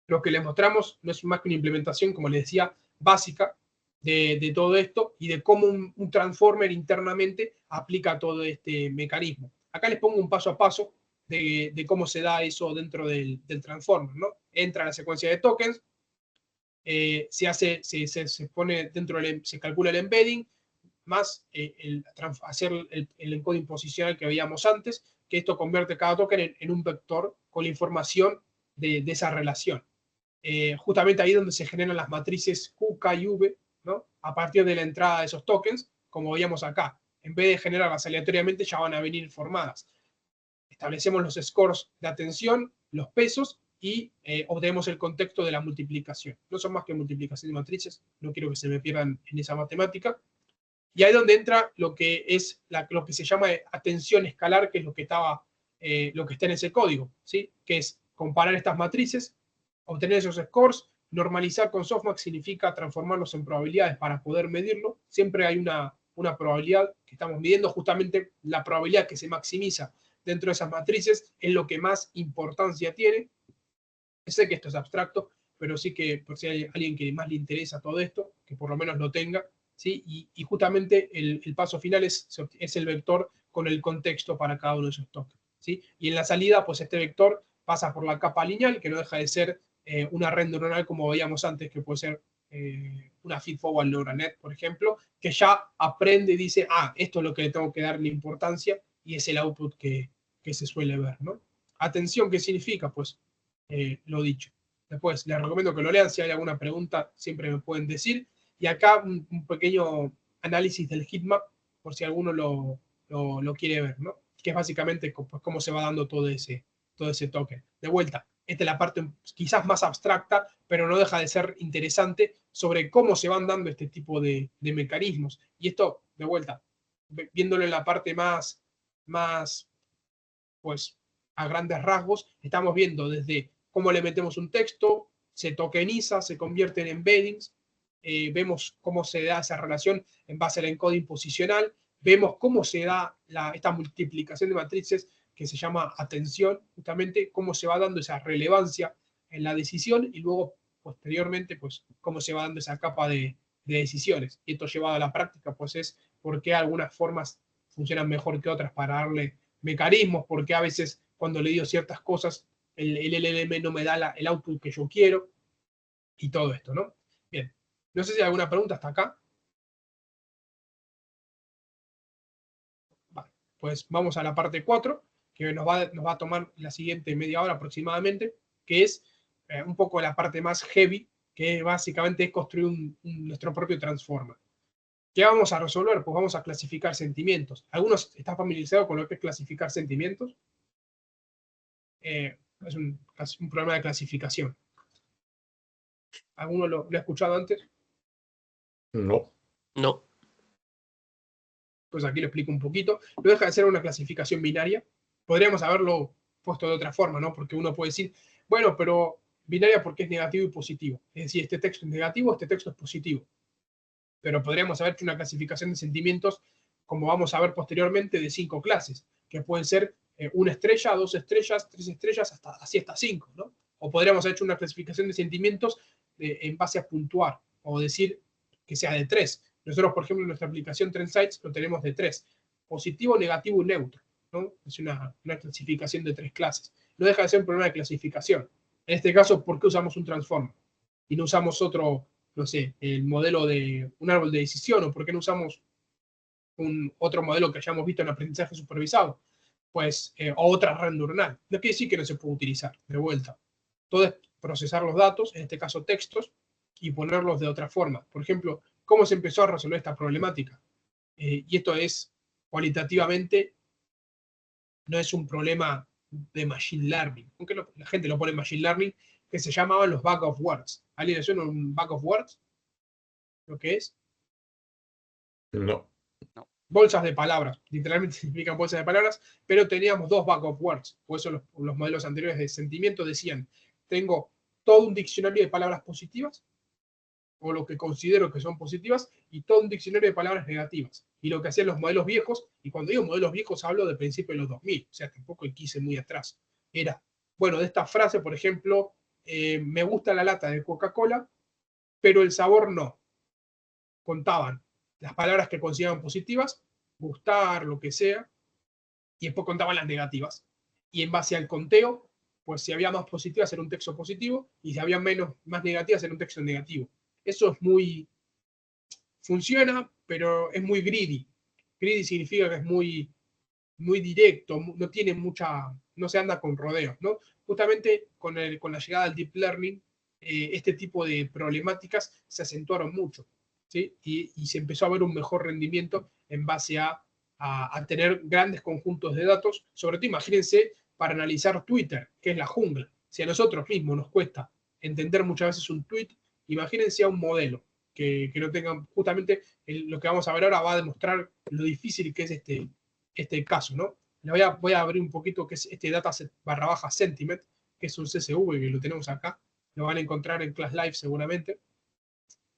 lo que les mostramos no es más que una implementación, como les decía, básica de todo esto y de cómo un transformer internamente aplica todo este mecanismo. Acá les pongo un paso a paso de cómo se da eso dentro del transformer, ¿no? Entra la secuencia de tokens, se pone dentro se calcula el embedding, más hacer el encoding posicional que veíamos antes, que esto convierte cada token en un vector con la información de esa relación. Justamente ahí donde se generan las matrices Q, K y V, ¿no? A partir de la entrada de esos tokens, como veíamos acá. En vez de generarlas aleatoriamente, ya van a venir formadas. Establecemos los scores de atención, los pesos, y obtenemos el contexto de la multiplicación. No son más que multiplicación de matrices, no quiero que se me pierdan en esa matemática. Y ahí es donde entra lo que es lo que se llama atención escalar, que es lo que está en ese código, ¿sí? Que es comparar estas matrices, obtener esos scores, normalizar con softmax significa transformarlos en probabilidades para poder medirlo. Siempre hay una probabilidad que estamos midiendo, justamente la probabilidad que se maximiza dentro de esas matrices es lo que más importancia tiene. Sé que esto es abstracto, pero sí que por si hay alguien que más le interesa todo esto, que por lo menos lo tenga, ¿sí? Y justamente el paso final es el vector con el contexto para cada uno de esos tokens, ¿sí? Y en la salida, pues este vector pasa por la capa lineal, que no deja de ser una red neuronal como veíamos antes, que puede ser una feed-forward neural net, por ejemplo, que ya aprende y dice, esto es lo que le tengo que darle importancia, y es el output que se suele ver, ¿no? Atención, ¿qué significa? Pues lo dicho. Después les recomiendo que lo lean, si hay alguna pregunta siempre me pueden decir. Y acá un pequeño análisis del heatmap, por si alguno lo quiere ver, ¿no? Que es básicamente pues, cómo se va dando todo ese token. De vuelta, esta es la parte quizás más abstracta, pero no deja de ser interesante sobre cómo se van dando este tipo de mecanismos. Y esto, de vuelta, viéndolo en la parte más pues a grandes rasgos, estamos viendo desde cómo le metemos un texto, se tokeniza, se convierte en embeddings, vemos cómo se da esa relación en base al encoding posicional, vemos cómo se da esta multiplicación de matrices que se llama atención, justamente cómo se va dando esa relevancia en la decisión y luego posteriormente pues cómo se va dando esa capa de decisiones. Y esto llevado a la práctica pues es por qué algunas formas funcionan mejor que otras para darle mecanismos, porque a veces cuando le digo ciertas cosas el LLM no me da el output que yo quiero y todo esto, ¿no? Bien, no sé si hay alguna pregunta hasta acá. Vale, pues vamos a la parte 4, que nos va a tomar la siguiente media hora aproximadamente, que es un poco la parte más heavy, que básicamente es construir nuestro propio transformer. ¿Qué vamos a resolver? Pues vamos a clasificar sentimientos. ¿Algunos están familiarizados con lo que es clasificar sentimientos? Es un problema de clasificación. ¿Alguno lo ha escuchado antes? No. No. Pues aquí lo explico un poquito. No deja de ser una clasificación binaria. Podríamos haberlo puesto de otra forma, ¿no? Porque uno puede decir, bueno, pero binaria porque es negativo y positivo. Es decir, este texto es negativo, este texto es positivo. Pero podríamos haber hecho una clasificación de sentimientos, como vamos a ver posteriormente, de 5 clases, que pueden ser 1 estrella, 2 estrellas, 3 estrellas, así hasta 5, ¿no? O podríamos haber hecho una clasificación de sentimientos en base a puntuar, o decir que sea de 3. Nosotros, por ejemplo, en nuestra aplicación TrendSites lo tenemos de 3. Positivo, negativo y neutro, ¿no? Es una clasificación de 3 clases. No deja de ser un problema de clasificación. En este caso, ¿por qué usamos un transformer? Y no usamos otro, no sé, el modelo de un árbol de decisión, o por qué no usamos otro modelo que hayamos visto en aprendizaje supervisado, pues, o otra red neuronal. No quiere decir que no se puede utilizar, de vuelta. Todo es procesar los datos, en este caso textos, y ponerlos de otra forma. Por ejemplo, ¿cómo se empezó a resolver esta problemática? Y esto es, cualitativamente, no es un problema de Machine Learning, aunque la gente lo pone en Machine Learning, que se llamaban los Bag of Words. ¿Alguien le suena un Bag of Words? ¿Lo que es? No. Bolsas de palabras, literalmente significan bolsas de palabras, pero teníamos 2 Bag of Words. Por eso los modelos anteriores de sentimiento decían, tengo todo un diccionario de palabras positivas, o lo que considero que son positivas, y todo un diccionario de palabras negativas. Y lo que hacían los modelos viejos, y cuando digo modelos viejos hablo de principios de los 2000, o sea, tampoco quise muy atrás, era, bueno, de esta frase, por ejemplo, me gusta la lata de Coca-Cola, pero el sabor no. Contaban las palabras que consideraban positivas, gustar, lo que sea, y después contaban las negativas. Y en base al conteo, pues si había más positivas era un texto positivo, y si había más negativas era un texto negativo. Eso es muy... funciona, pero es muy greedy. Greedy significa que es muy directo, no tiene no se anda con rodeos, ¿no? Justamente con la llegada del deep learning, este tipo de problemáticas se acentuaron mucho, ¿sí? Y se empezó a ver un mejor rendimiento en base a tener grandes conjuntos de datos. Sobre todo, imagínense, para analizar Twitter, que es la jungla. Si a nosotros mismos nos cuesta entender muchas veces un tweet, imagínense a un modelo que no tenga, justamente lo que vamos a ver ahora va a demostrar lo difícil que es este caso, ¿no? Voy a abrir un poquito que es este dataset / sentiment, que es un CSV que lo tenemos acá, lo van a encontrar en Class Live seguramente,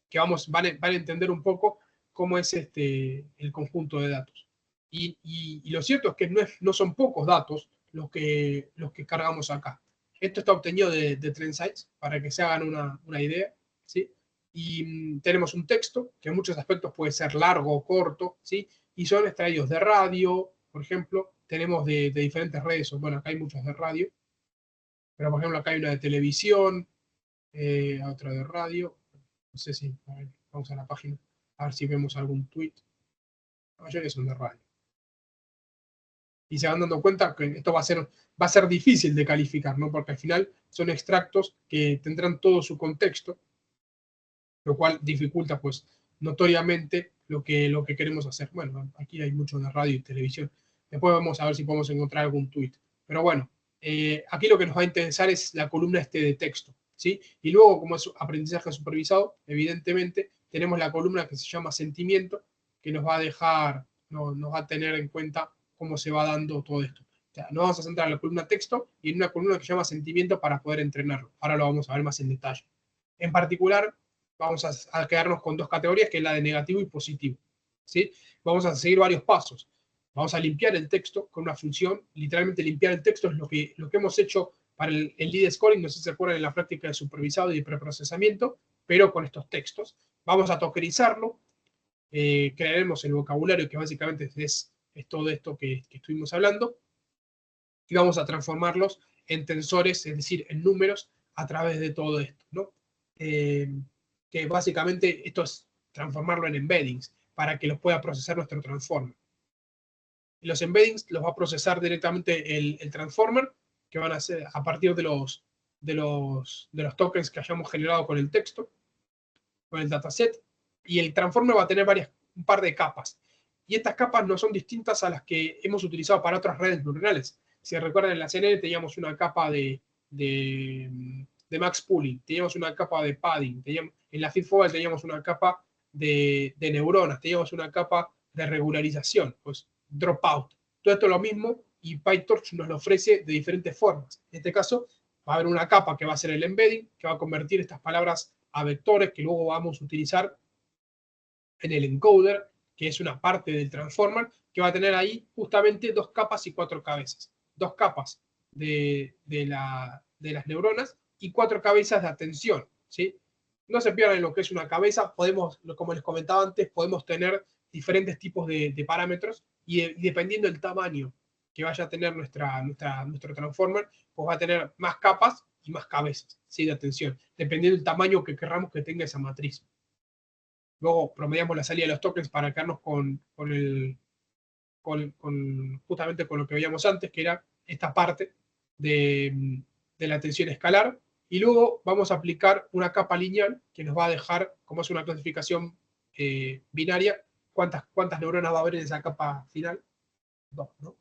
que van a entender un poco cómo es el conjunto de datos. Y lo cierto es que no son pocos datos los que cargamos acá. Esto está obtenido de TrendSites, para que se hagan una idea, ¿sí? Y tenemos un texto que en muchos aspectos puede ser largo o corto, ¿sí? Y son extraídos de radio, por ejemplo, tenemos de diferentes redes, bueno, acá hay muchos de radio, pero por ejemplo acá hay una de televisión, otra de radio, no sé si, a ver, vamos a la página, a ver si vemos algún tweet. La mayoría son de radio. Y se van dando cuenta que esto va a ser difícil de calificar, ¿no? Porque al final son extractos que tendrán todo su contexto, lo cual dificulta, pues, notoriamente lo que queremos hacer. Bueno, aquí hay mucho de radio y televisión. Después vamos a ver si podemos encontrar algún tweet. Pero bueno, aquí lo que nos va a interesar es la columna de texto, ¿sí? Y luego, como es aprendizaje supervisado, evidentemente, tenemos la columna que se llama sentimiento, que nos va a dejar, nos va a tener en cuenta cómo se va dando todo esto. O sea, nos vamos a centrar en la columna texto y en una columna que se llama sentimiento para poder entrenarlo. Ahora lo vamos a ver más en detalle. En particular, vamos a quedarnos con dos categorías, que es la de negativo y positivo, ¿sí? Vamos a seguir varios pasos. Vamos a limpiar el texto con una función. Literalmente limpiar el texto es lo que hemos hecho para el lead scoring, no sé si se acuerdan, en la práctica de supervisado y de preprocesamiento, pero con estos textos. Vamos a tokenizarlo, crearemos el vocabulario, que básicamente es todo esto que estuvimos hablando, y vamos a transformarlos en tensores, es decir, en números, a través de todo esto, ¿no? Que básicamente esto es transformarlo en embeddings, para que los pueda procesar nuestro transformer. Y los embeddings los va a procesar directamente el transformer, que van a ser a partir de los tokens que hayamos generado con el texto, con el dataset, y el transformer va a tener un par de capas. Y estas capas no son distintas a las que hemos utilizado para otras redes neuronales. Si recuerdan, en la CNN teníamos una capa de max pooling, teníamos una capa de padding, en la feedforward teníamos una capa de neuronas, teníamos una capa de regularización, pues dropout. Todo esto es lo mismo y PyTorch nos lo ofrece de diferentes formas. En este caso va a haber una capa que va a ser el embedding, que va a convertir estas palabras a vectores que luego vamos a utilizar en el encoder, que es una parte del transformer, que va a tener ahí justamente 2 capas y 4 cabezas. 2 capas de las neuronas y 4 cabezas de atención, ¿sí? No se pierdan lo que es una cabeza. Como les comentaba antes, podemos tener diferentes tipos de parámetros y dependiendo del tamaño que vaya a tener nuestro transformer, pues va a tener más capas y más cabezas, ¿sí? De atención, dependiendo del tamaño que queramos que tenga esa matriz. Luego promediamos la salida de los tokens para quedarnos justamente con lo que veíamos antes, que era esta parte de la tensión escalar. Y luego vamos a aplicar una capa lineal que nos va a dejar, como es una clasificación binaria, cuántas neuronas va a haber en esa capa final. 2, ¿no?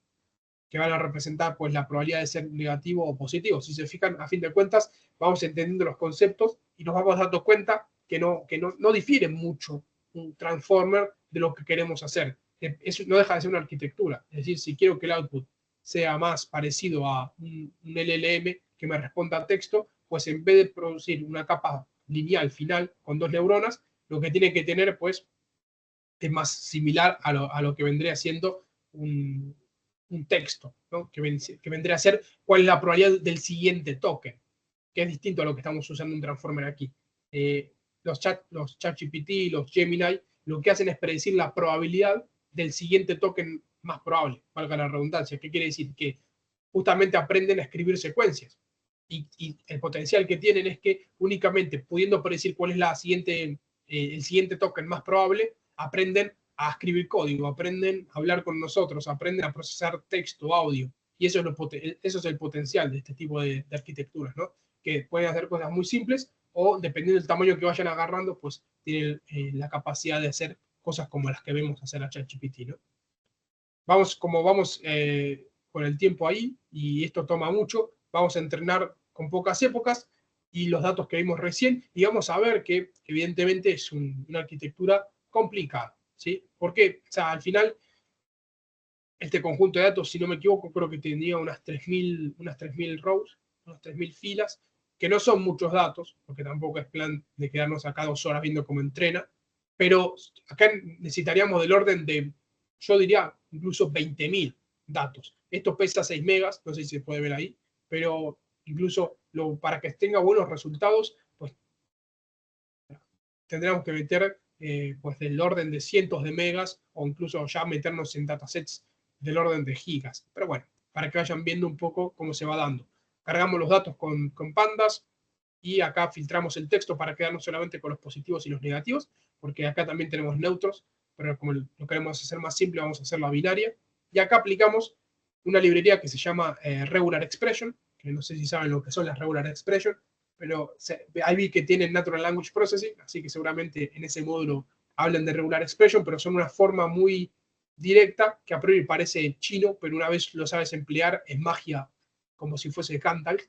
Que van a representar, pues, la probabilidad de ser negativo o positivo. Si se fijan, a fin de cuentas, vamos entendiendo los conceptos y nos vamos dando cuenta que no difiere mucho un transformer de lo que queremos hacer. Eso no deja de ser una arquitectura. Es decir, si quiero que el output sea más parecido a un LLM que me responda a texto, pues en vez de producir una capa lineal final con 2 neuronas, lo que tiene que tener, pues, es más similar a lo que vendría siendo un texto, ¿no? Que vendría a ser cuál es la probabilidad del siguiente token. que es distinto a lo que estamos usando en Transformer aquí. Los ChatGPT, los Gemini, lo que hacen es predecir la probabilidad del siguiente token más probable, valga la redundancia. ¿Qué quiere decir? Que justamente aprenden a escribir secuencias. Y el potencial que tienen es que únicamente pudiendo predecir cuál es el siguiente token más probable, aprenden a escribir código, aprenden a hablar con nosotros, aprenden a procesar texto, audio. Y eso es el potencial de este tipo de arquitecturas, ¿no? Que pueden hacer cosas muy simples o, dependiendo del tamaño que vayan agarrando, pues tienen la capacidad de hacer cosas como las que vemos hacer a ChatGPT, ¿no? Vamos con el tiempo ahí, y esto toma mucho, vamos a entrenar con pocas épocas y los datos que vimos recién, y vamos a ver que evidentemente es una arquitectura complicada, ¿sí? Porque, o sea, al final, este conjunto de datos, si no me equivoco, creo que tenía unas 3.000 rows, unas 3.000 filas, que no son muchos datos, porque tampoco es plan de quedarnos acá 2 horas viendo cómo entrena, pero acá necesitaríamos del orden de, yo diría, incluso 20.000 datos. Esto pesa 6 megas, no sé si se puede ver ahí, pero incluso para que tenga buenos resultados, pues tendríamos que meter pues del orden de cientos de megas, o incluso ya meternos en datasets del orden de gigas. Pero bueno, para que vayan viendo un poco cómo se va dando. Cargamos los datos con pandas, y acá filtramos el texto para quedarnos solamente con los positivos y los negativos, porque acá también tenemos neutros, pero como lo queremos hacer más simple, vamos a hacer la binaria. Y acá aplicamos una librería que se llama Regular Expression, que no sé si saben lo que son las Regular Expression, pero ahí vi que tienen Natural Language Processing, así que seguramente en ese módulo hablan de Regular Expression, pero son una forma muy directa, que a priori parece chino, pero una vez lo sabes emplear, es magia, como si fuese Cantal,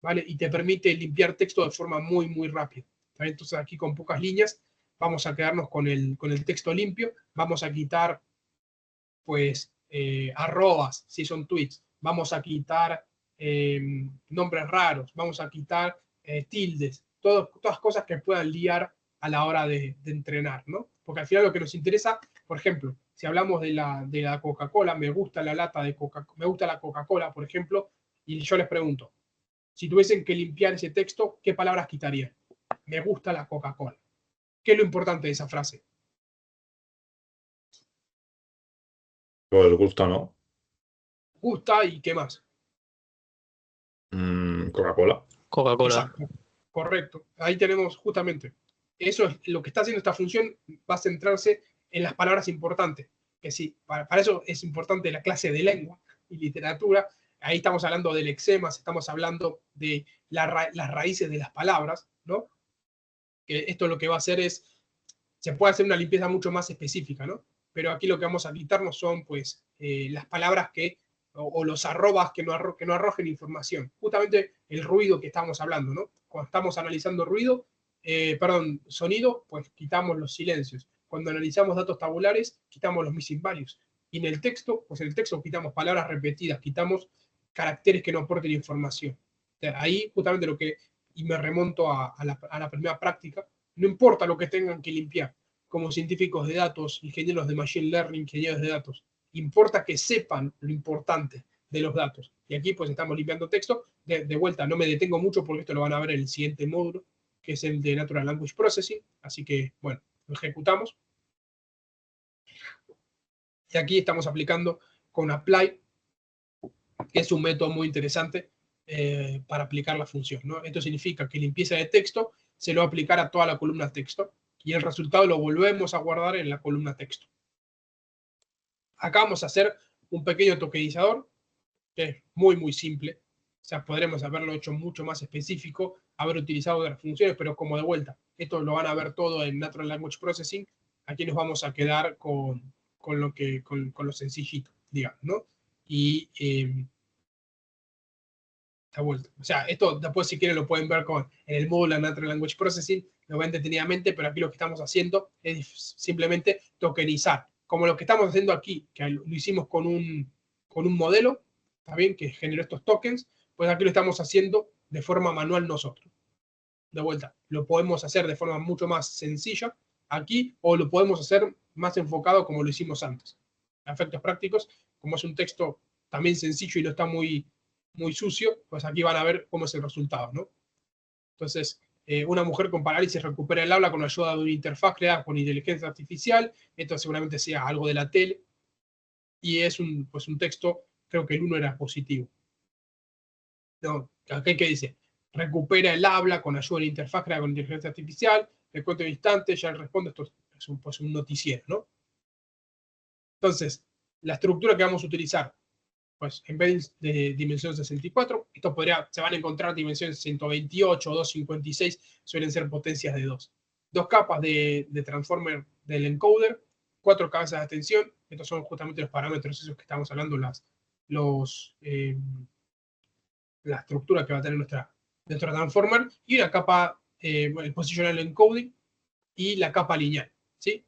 ¿vale? Y te permite limpiar texto de forma muy, muy rápida. ¿Vale? Entonces aquí con pocas líneas vamos a quedarnos con el texto limpio, vamos a quitar pues arrobas, si son tweets, vamos a quitar nombres raros, vamos a quitar tildes, todas cosas que puedan liar a la hora de entrenar, ¿no? Porque al final lo que nos interesa, por ejemplo, si hablamos de la Coca-Cola, me gusta la lata de Coca-Cola, me gusta la Coca-Cola, por ejemplo, y yo les pregunto, si tuviesen que limpiar ese texto, ¿qué palabras quitarían? Me gusta la Coca-Cola. ¿Qué es lo importante de esa frase? Pues gusta, ¿no? Gusta y ¿qué más? Coca-Cola. Coca-Cola. Exacto. Correcto. Ahí tenemos justamente. Eso es lo que está haciendo esta función, va a centrarse en las palabras importantes. Que sí, para eso es importante la clase de lengua y literatura. Ahí estamos hablando del lexemas, estamos hablando de las raíces de las palabras, ¿no? Que esto lo que va a hacer es, se puede hacer una limpieza mucho más específica, ¿no? Pero aquí lo que vamos a quitarnos son, pues, las palabras o los arrobas que no arrojen información. Justamente el ruido que estamos hablando, ¿no? Cuando estamos analizando sonido, pues quitamos los silencios. Cuando analizamos datos tabulares, quitamos los missing values. Y en el texto, pues en el texto quitamos palabras repetidas, quitamos caracteres que no aporten información. O sea, ahí justamente y me remonto a la primera práctica, no importa lo que tengan que limpiar, como científicos de datos, ingenieros de machine learning, ingenieros de datos, importa que sepan lo importante de los datos. Y aquí pues estamos limpiando texto. De vuelta, no me detengo mucho porque esto lo van a ver en el siguiente módulo, que es el de Natural Language Processing. Así que, bueno, lo ejecutamos. Y aquí estamos aplicando con apply, que es un método muy interesante para aplicar la función, ¿no? Esto significa que limpieza de texto se lo va a aplicar a toda la columna texto, y el resultado lo volvemos a guardar en la columna texto. Acá vamos a hacer un pequeño tokenizador, que es muy, muy simple. O sea, podremos haberlo hecho mucho más específico, haber utilizado otras funciones, pero como de vuelta, esto lo van a ver todo en Natural Language Processing. Aquí nos vamos a quedar con lo sencillito, digamos, ¿no? Y de vuelta. O sea, esto después si quieren lo pueden ver en el módulo de Natural Language Processing, lo ven detenidamente, pero aquí lo que estamos haciendo es simplemente tokenizar. Como lo que estamos haciendo aquí, que lo hicimos con un modelo, ¿está bien? Que generó estos tokens, pues aquí lo estamos haciendo de forma manual nosotros. De vuelta, lo podemos hacer de forma mucho más sencilla aquí, o lo podemos hacer más enfocado como lo hicimos antes. A efectos prácticos, como es un texto también sencillo y no está muy sucio, pues aquí van a ver cómo es el resultado, ¿no? Entonces, una mujer con parálisis recupera el habla con ayuda de una interfaz creada por inteligencia artificial. Esto seguramente sea algo de la tele. Y es un texto, creo que el 1 era positivo. No, acá que dice, recupera el habla con ayuda de la interfaz creada con inteligencia artificial. Le cuento un instante, ya le respondo. Esto es un noticiero, ¿no? Entonces, la estructura que vamos a utilizar, pues en vez de dimensión 64, se van a encontrar dimensiones 128 o 256, suelen ser potencias de 2. 2 capas de transformer del encoder, 4 cabezas de atención, estos son justamente los parámetros esos que estamos hablando, la estructura que va a tener nuestra transformer, y una capa, el positional encoding, y la capa lineal, ¿sí?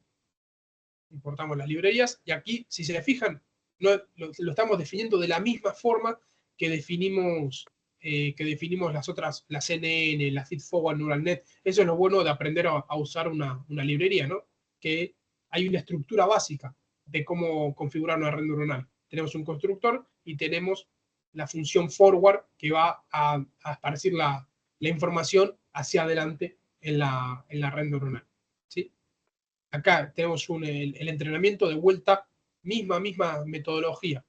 Importamos las librerías, y aquí, si se fijan, lo estamos definiendo de la misma forma que definimos las CNN, la Feedforward Neural Net. Eso es lo bueno de aprender a usar una librería, ¿no? Que hay una estructura básica de cómo configurar una red neuronal. Tenemos un constructor y tenemos la función forward que va a esparcir la información hacia adelante en la red neuronal, ¿sí? Acá tenemos el entrenamiento de vuelta, misma metodología.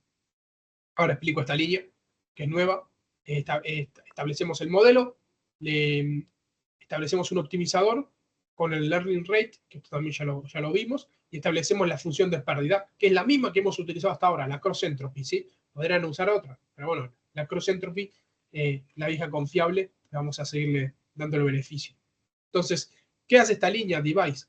Ahora explico esta línea, que es nueva. Establecemos el modelo, le establecemos un optimizador con el learning rate, que esto también ya lo vimos, y establecemos la función de pérdida, que es la misma que hemos utilizado hasta ahora, la cross entropy, ¿sí? Podrían usar otra, pero bueno, la cross entropy, la vieja confiable, vamos a seguirle dando el beneficio. Entonces, ¿qué hace esta línea device?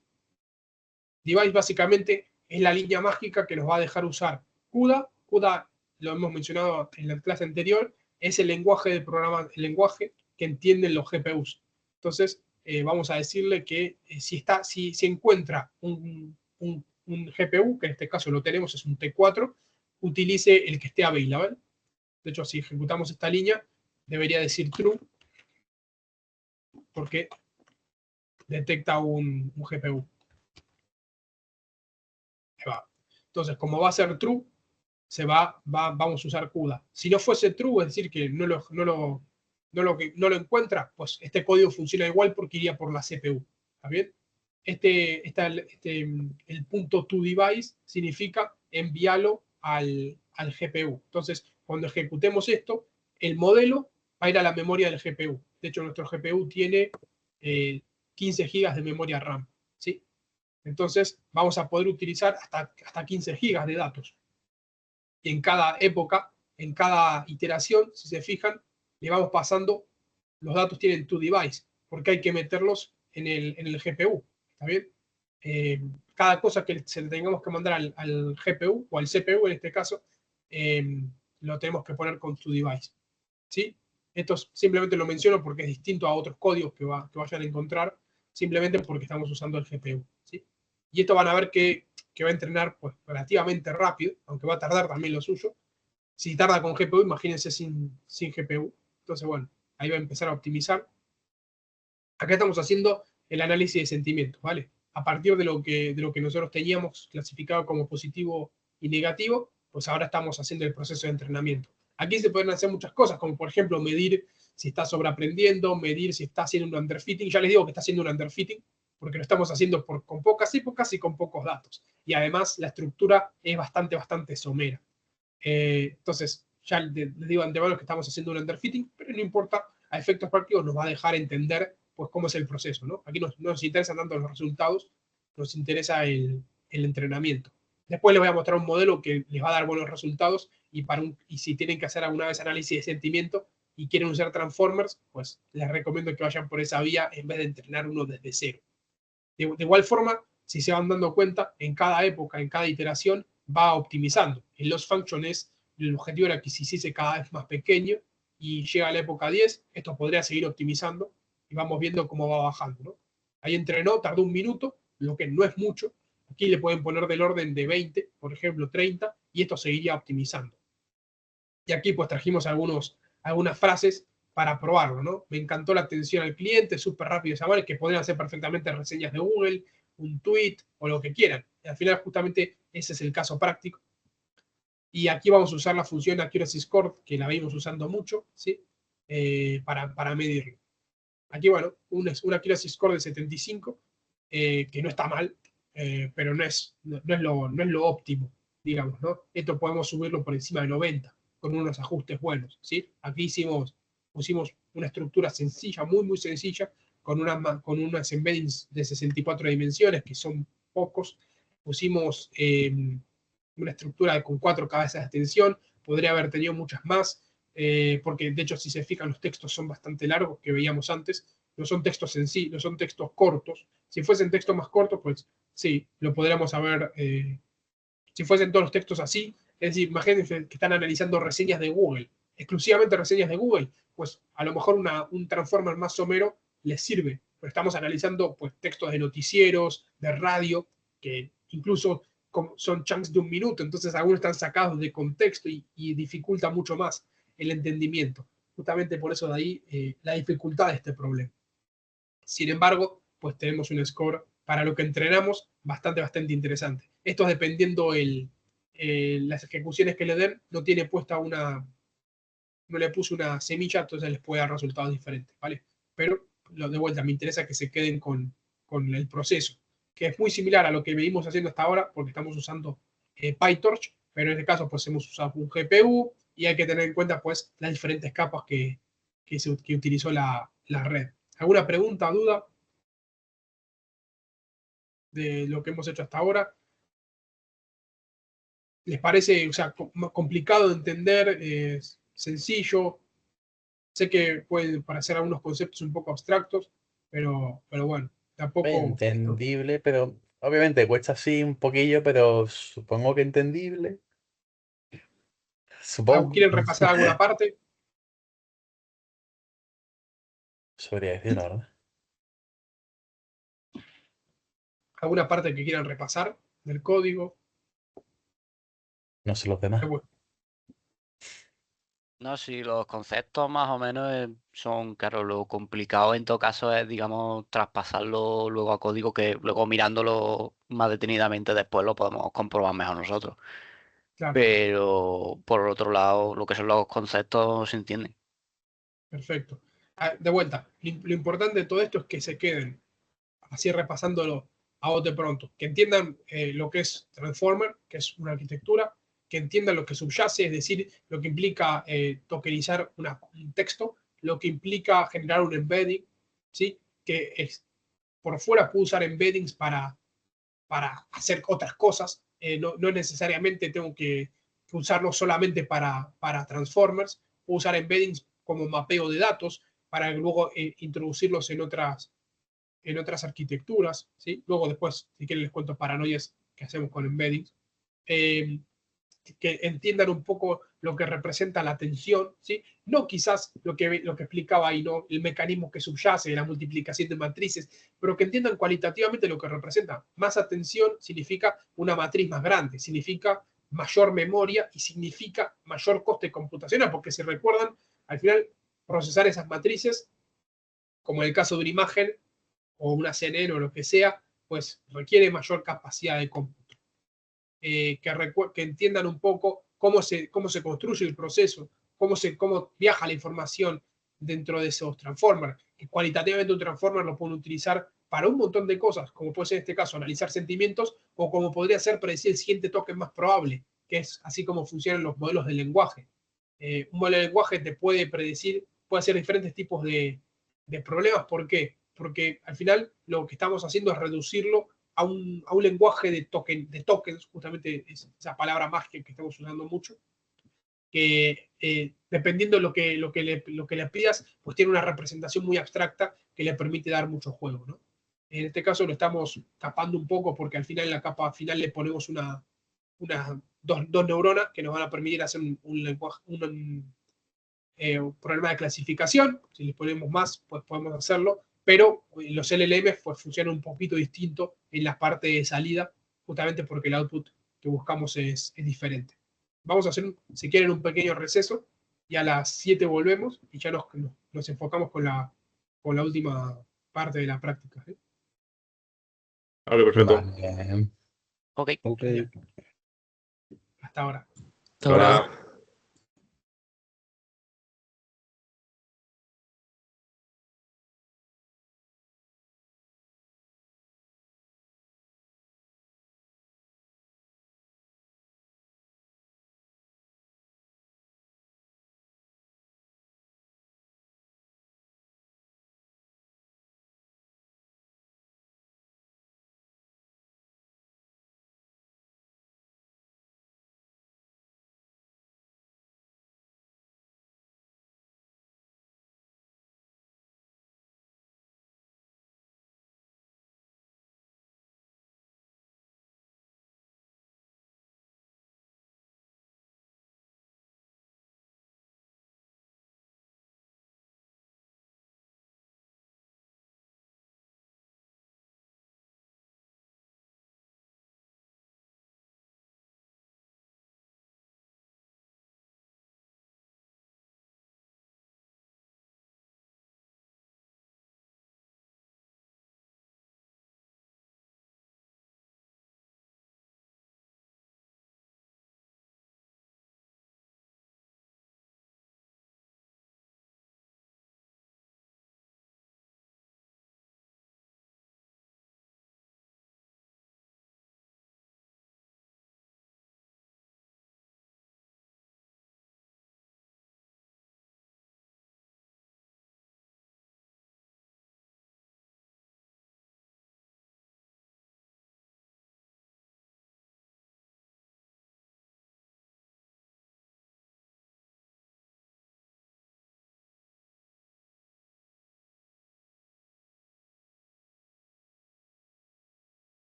Device básicamente es la línea mágica que nos va a dejar usar CUDA. CUDA, lo hemos mencionado en la clase anterior, es el lenguaje de programa, el lenguaje que entienden los GPUs. Entonces, vamos a decirle que si encuentra un GPU, que en este caso lo tenemos, es un T4, utilice el que esté available. De hecho, si ejecutamos esta línea, debería decir true, porque detecta un GPU. Entonces, como va a ser true, vamos a usar CUDA. Si no fuese true, es decir, que no lo encuentra, pues este código funciona igual porque iría por la CPU. ¿Está bien? El punto toDevice significa enviarlo al GPU. Entonces, cuando ejecutemos esto, el modelo va a ir a la memoria del GPU. De hecho, nuestro GPU tiene 15 GB de memoria RAM. ¿Sí? Entonces, vamos a poder utilizar hasta 15 GB de datos. Y en cada época, en cada iteración, si se fijan, le vamos pasando, los datos tienen toDevice, porque hay que meterlos en el GPU. ¿Está bien? Cada cosa que se le tengamos que mandar al GPU, o al CPU en este caso, lo tenemos que poner con toDevice. ¿Sí? Esto simplemente lo menciono porque es distinto a otros códigos que vayan a encontrar, simplemente porque estamos usando el GPU. ¿Sí? Y esto van a ver que va a entrenar pues, relativamente rápido, aunque va a tardar también lo suyo. Si tarda con GPU, imagínense sin GPU. Entonces, bueno, ahí va a empezar a optimizar. Acá estamos haciendo el análisis de sentimientos, ¿vale? A partir de lo que nosotros teníamos clasificado como positivo y negativo, pues ahora estamos haciendo el proceso de entrenamiento. Aquí se pueden hacer muchas cosas, como por ejemplo medir si está sobreaprendiendo, medir si está haciendo un underfitting. Ya les digo que está haciendo un underfitting, porque lo estamos haciendo con pocas épocas y con pocos datos. Y además la estructura es bastante somera. Entonces, ya les digo de antemano que estamos haciendo un underfitting, pero no importa, a efectos prácticos nos va a dejar entender pues, cómo es el proceso, ¿no? Aquí no nos interesan tanto los resultados, nos interesa el entrenamiento. Después les voy a mostrar un modelo que les va a dar buenos resultados y si tienen que hacer alguna vez análisis de sentimiento y quieren usar transformers, pues les recomiendo que vayan por esa vía en vez de entrenar uno desde cero. De igual forma, si se van dando cuenta, en cada época, en cada iteración, va optimizando. El loss function el objetivo era que se hiciese cada vez más pequeño y llega a la época 10, esto podría seguir optimizando y vamos viendo cómo va bajando, ¿no? Ahí entrenó, tardó 1 minuto, lo que no es mucho. Aquí le pueden poner del orden de 20, por ejemplo 30, y esto seguiría optimizando. Y aquí pues trajimos algunas frases para probarlo, ¿no? Me encantó la atención al cliente, súper rápido de llamar, que podrían hacer perfectamente reseñas de Google, un tweet o lo que quieran. Y al final justamente ese es el caso práctico. Y aquí vamos a usar la función Accuracy Score, que la vimos usando mucho, ¿sí? Para medirlo. Aquí, bueno, un accuracy score de 75, que no está mal, pero no es lo óptimo, digamos, ¿no? Esto podemos subirlo por encima de 90 con unos ajustes buenos, ¿sí? Aquí pusimos una estructura sencilla, muy, muy sencilla, con unas embeddings de 64 dimensiones, que son pocos. Pusimos una estructura con 4 cabezas de extensión, podría haber tenido muchas más, porque de hecho, si se fijan, los textos son bastante largos, que veíamos antes. No son textos sencillos, no son textos cortos. Si fuesen textos más cortos, pues sí, lo podríamos haber. Si fuesen todos los textos así, es decir, imagínense que están analizando reseñas de Google, exclusivamente reseñas de Google, pues a lo mejor un transformer más somero les sirve. Pero estamos analizando pues textos de noticieros, de radio, que incluso son chunks de un minuto, entonces algunos están sacados de contexto y dificulta mucho más el entendimiento. Justamente por eso de ahí la dificultad de este problema. Sin embargo, pues tenemos un score para lo que entrenamos bastante interesante. Esto es dependiendo las ejecuciones que le den, no tiene puesta no le puse una semilla, entonces les puede dar resultados diferentes, ¿vale? Pero de vuelta, me interesa que se queden con el proceso, que es muy similar a lo que venimos haciendo hasta ahora, porque estamos usando PyTorch, pero en este caso pues hemos usado un GPU y hay que tener en cuenta pues las diferentes capas que utilizó la red. ¿Alguna pregunta o duda de lo que hemos hecho hasta ahora? ¿Les parece, o sea, complicado de entender, sencillo? Sé que pueden parecer algunos conceptos un poco abstractos, pero bueno, tampoco. Entendible, pero obviamente cuesta así un poquillo, pero supongo que entendible. Supongo. ¿Quieren repasar alguna parte? Sabría decir, la verdad. ¿Alguna parte que quieran repasar del código? No sé los demás. No, sí, los conceptos más o menos son, claro, lo complicado en todo caso es, digamos, traspasarlo luego a código, que luego mirándolo más detenidamente después lo podemos comprobar mejor nosotros. Claro, Pero por otro lado, lo que son los conceptos se entienden. perfecto. De vuelta, lo importante de todo esto es que se queden así repasándolo a bote pronto, que entiendan lo que es Transformer, que es una arquitectura, que entiendan lo que subyace, es decir, lo que implica tokenizar un texto, lo que implica generar un embedding, ¿sí? Que por fuera puedo usar embeddings para hacer otras cosas, no necesariamente tengo que usarlo solamente para Transformers, puedo usar embeddings como mapeo de datos para luego introducirlos en otras arquitecturas, ¿sí? Luego después, si quieren, les cuento paranoias que hacemos con embeddings. Que entiendan un poco lo que representa la atención, ¿sí? No quizás lo que explicaba ahí, ¿no? El mecanismo que subyace, la multiplicación de matrices, pero que entiendan cualitativamente lo que representa. Más atención significa una matriz más grande, significa mayor memoria y significa mayor coste computacional, porque si recuerdan, al final procesar esas matrices, como en el caso de una imagen, o una CNN o lo que sea, pues requiere mayor capacidad de cómputo. Que entiendan un poco cómo se construye el proceso, cómo viaja la información dentro de esos transformers. Que cualitativamente un transformer lo pueden utilizar para un montón de cosas, como puede ser en este caso analizar sentimientos, o como podría ser predecir el siguiente token más probable, que es así como funcionan los modelos de lenguaje. Un modelo de lenguaje te puede predecir, puede hacer diferentes tipos de problemas. ¿Por qué? Porque al final lo que estamos haciendo es reducirlo a un lenguaje de tokens, justamente esa palabra mágica que estamos usando mucho, que dependiendo de lo que le pidas, pues tiene una representación muy abstracta que le permite dar mucho juego, ¿no? En este caso lo estamos tapando un poco porque al final en la capa final le ponemos dos neuronas que nos van a permitir hacer un lenguaje, un problema de clasificación. Si les ponemos más, pues podemos hacerlo, pero los LLM pues funcionan un poquito distinto en la parte de salida, justamente porque el output que buscamos es diferente. Vamos a hacer, si quieren, un pequeño receso y a las 7 volvemos y ya nos enfocamos con la última parte de la práctica. Vale, perfecto. Vale. Ok. Ok. Hasta ahora. Hasta ahora. Ahora.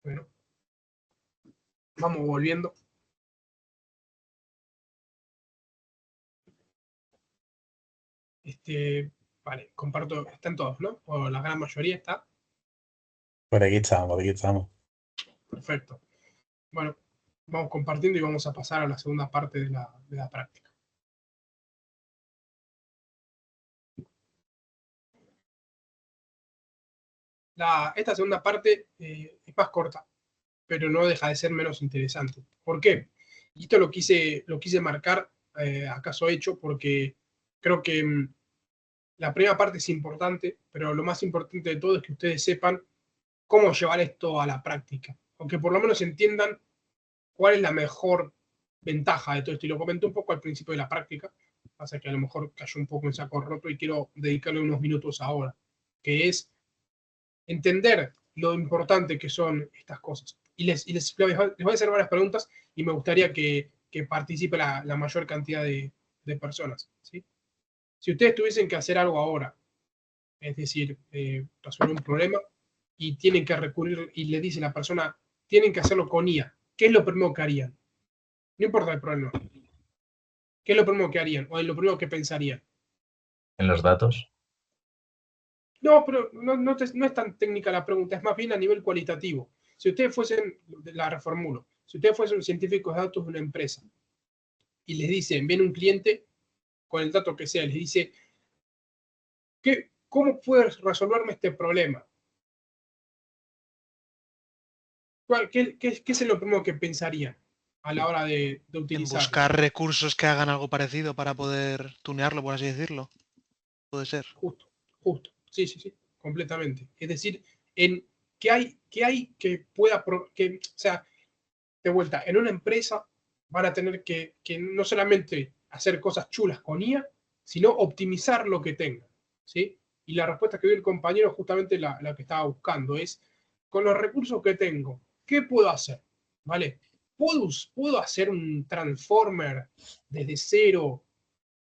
Bueno, vamos volviendo. Vale, comparto, están todos, ¿no? O la gran mayoría está. Por aquí estamos, por aquí estamos. Perfecto. Bueno, vamos compartiendo y vamos a pasar a la segunda parte de la práctica. Esta segunda parte es más corta, pero no deja de ser menos interesante. ¿Por qué? Y esto lo quise marcar acaso hecho porque creo que la primera parte es importante, pero lo más importante de todo es que ustedes sepan cómo llevar esto a la práctica, aunque por lo menos entiendan cuál es la mejor ventaja de todo esto. Y lo comenté un poco al principio de la práctica, pasa que a lo mejor cayó un poco en saco roto y quiero dedicarle unos minutos ahora, que es entender lo importante que son estas cosas. Y les voy a hacer varias preguntas y me gustaría que participe la mayor cantidad de personas, ¿sí? Si ustedes tuviesen que hacer algo ahora, es decir, resolver un problema, y tienen que recurrir, y le dice la persona, tienen que hacerlo con IA, ¿qué es lo primero que harían? No importa el problema. ¿Qué es lo primero que harían? O es lo primero que pensarían. En los datos. No, pero no es tan técnica la pregunta, es más bien a nivel cualitativo. Si ustedes fuesen, la reformulo, si ustedes fuesen científicos de datos de una empresa y les dicen, viene un cliente con el dato que sea, les dice, ¿cómo puedes resolverme este problema? ¿Qué es lo primero que pensarían a la hora de utilizarlo? En buscar recursos que hagan algo parecido para poder tunearlo, por así decirlo. Puede ser. Justo. Sí, completamente. Es decir, en qué hay que pueda, o sea, de vuelta, en una empresa van a tener que no solamente hacer cosas chulas con IA, sino optimizar lo que tengan, ¿sí? Y la respuesta que dio el compañero, justamente la que estaba buscando, es, con los recursos que tengo, ¿qué puedo hacer? ¿Vale? ¿Puedo hacer un transformer desde cero?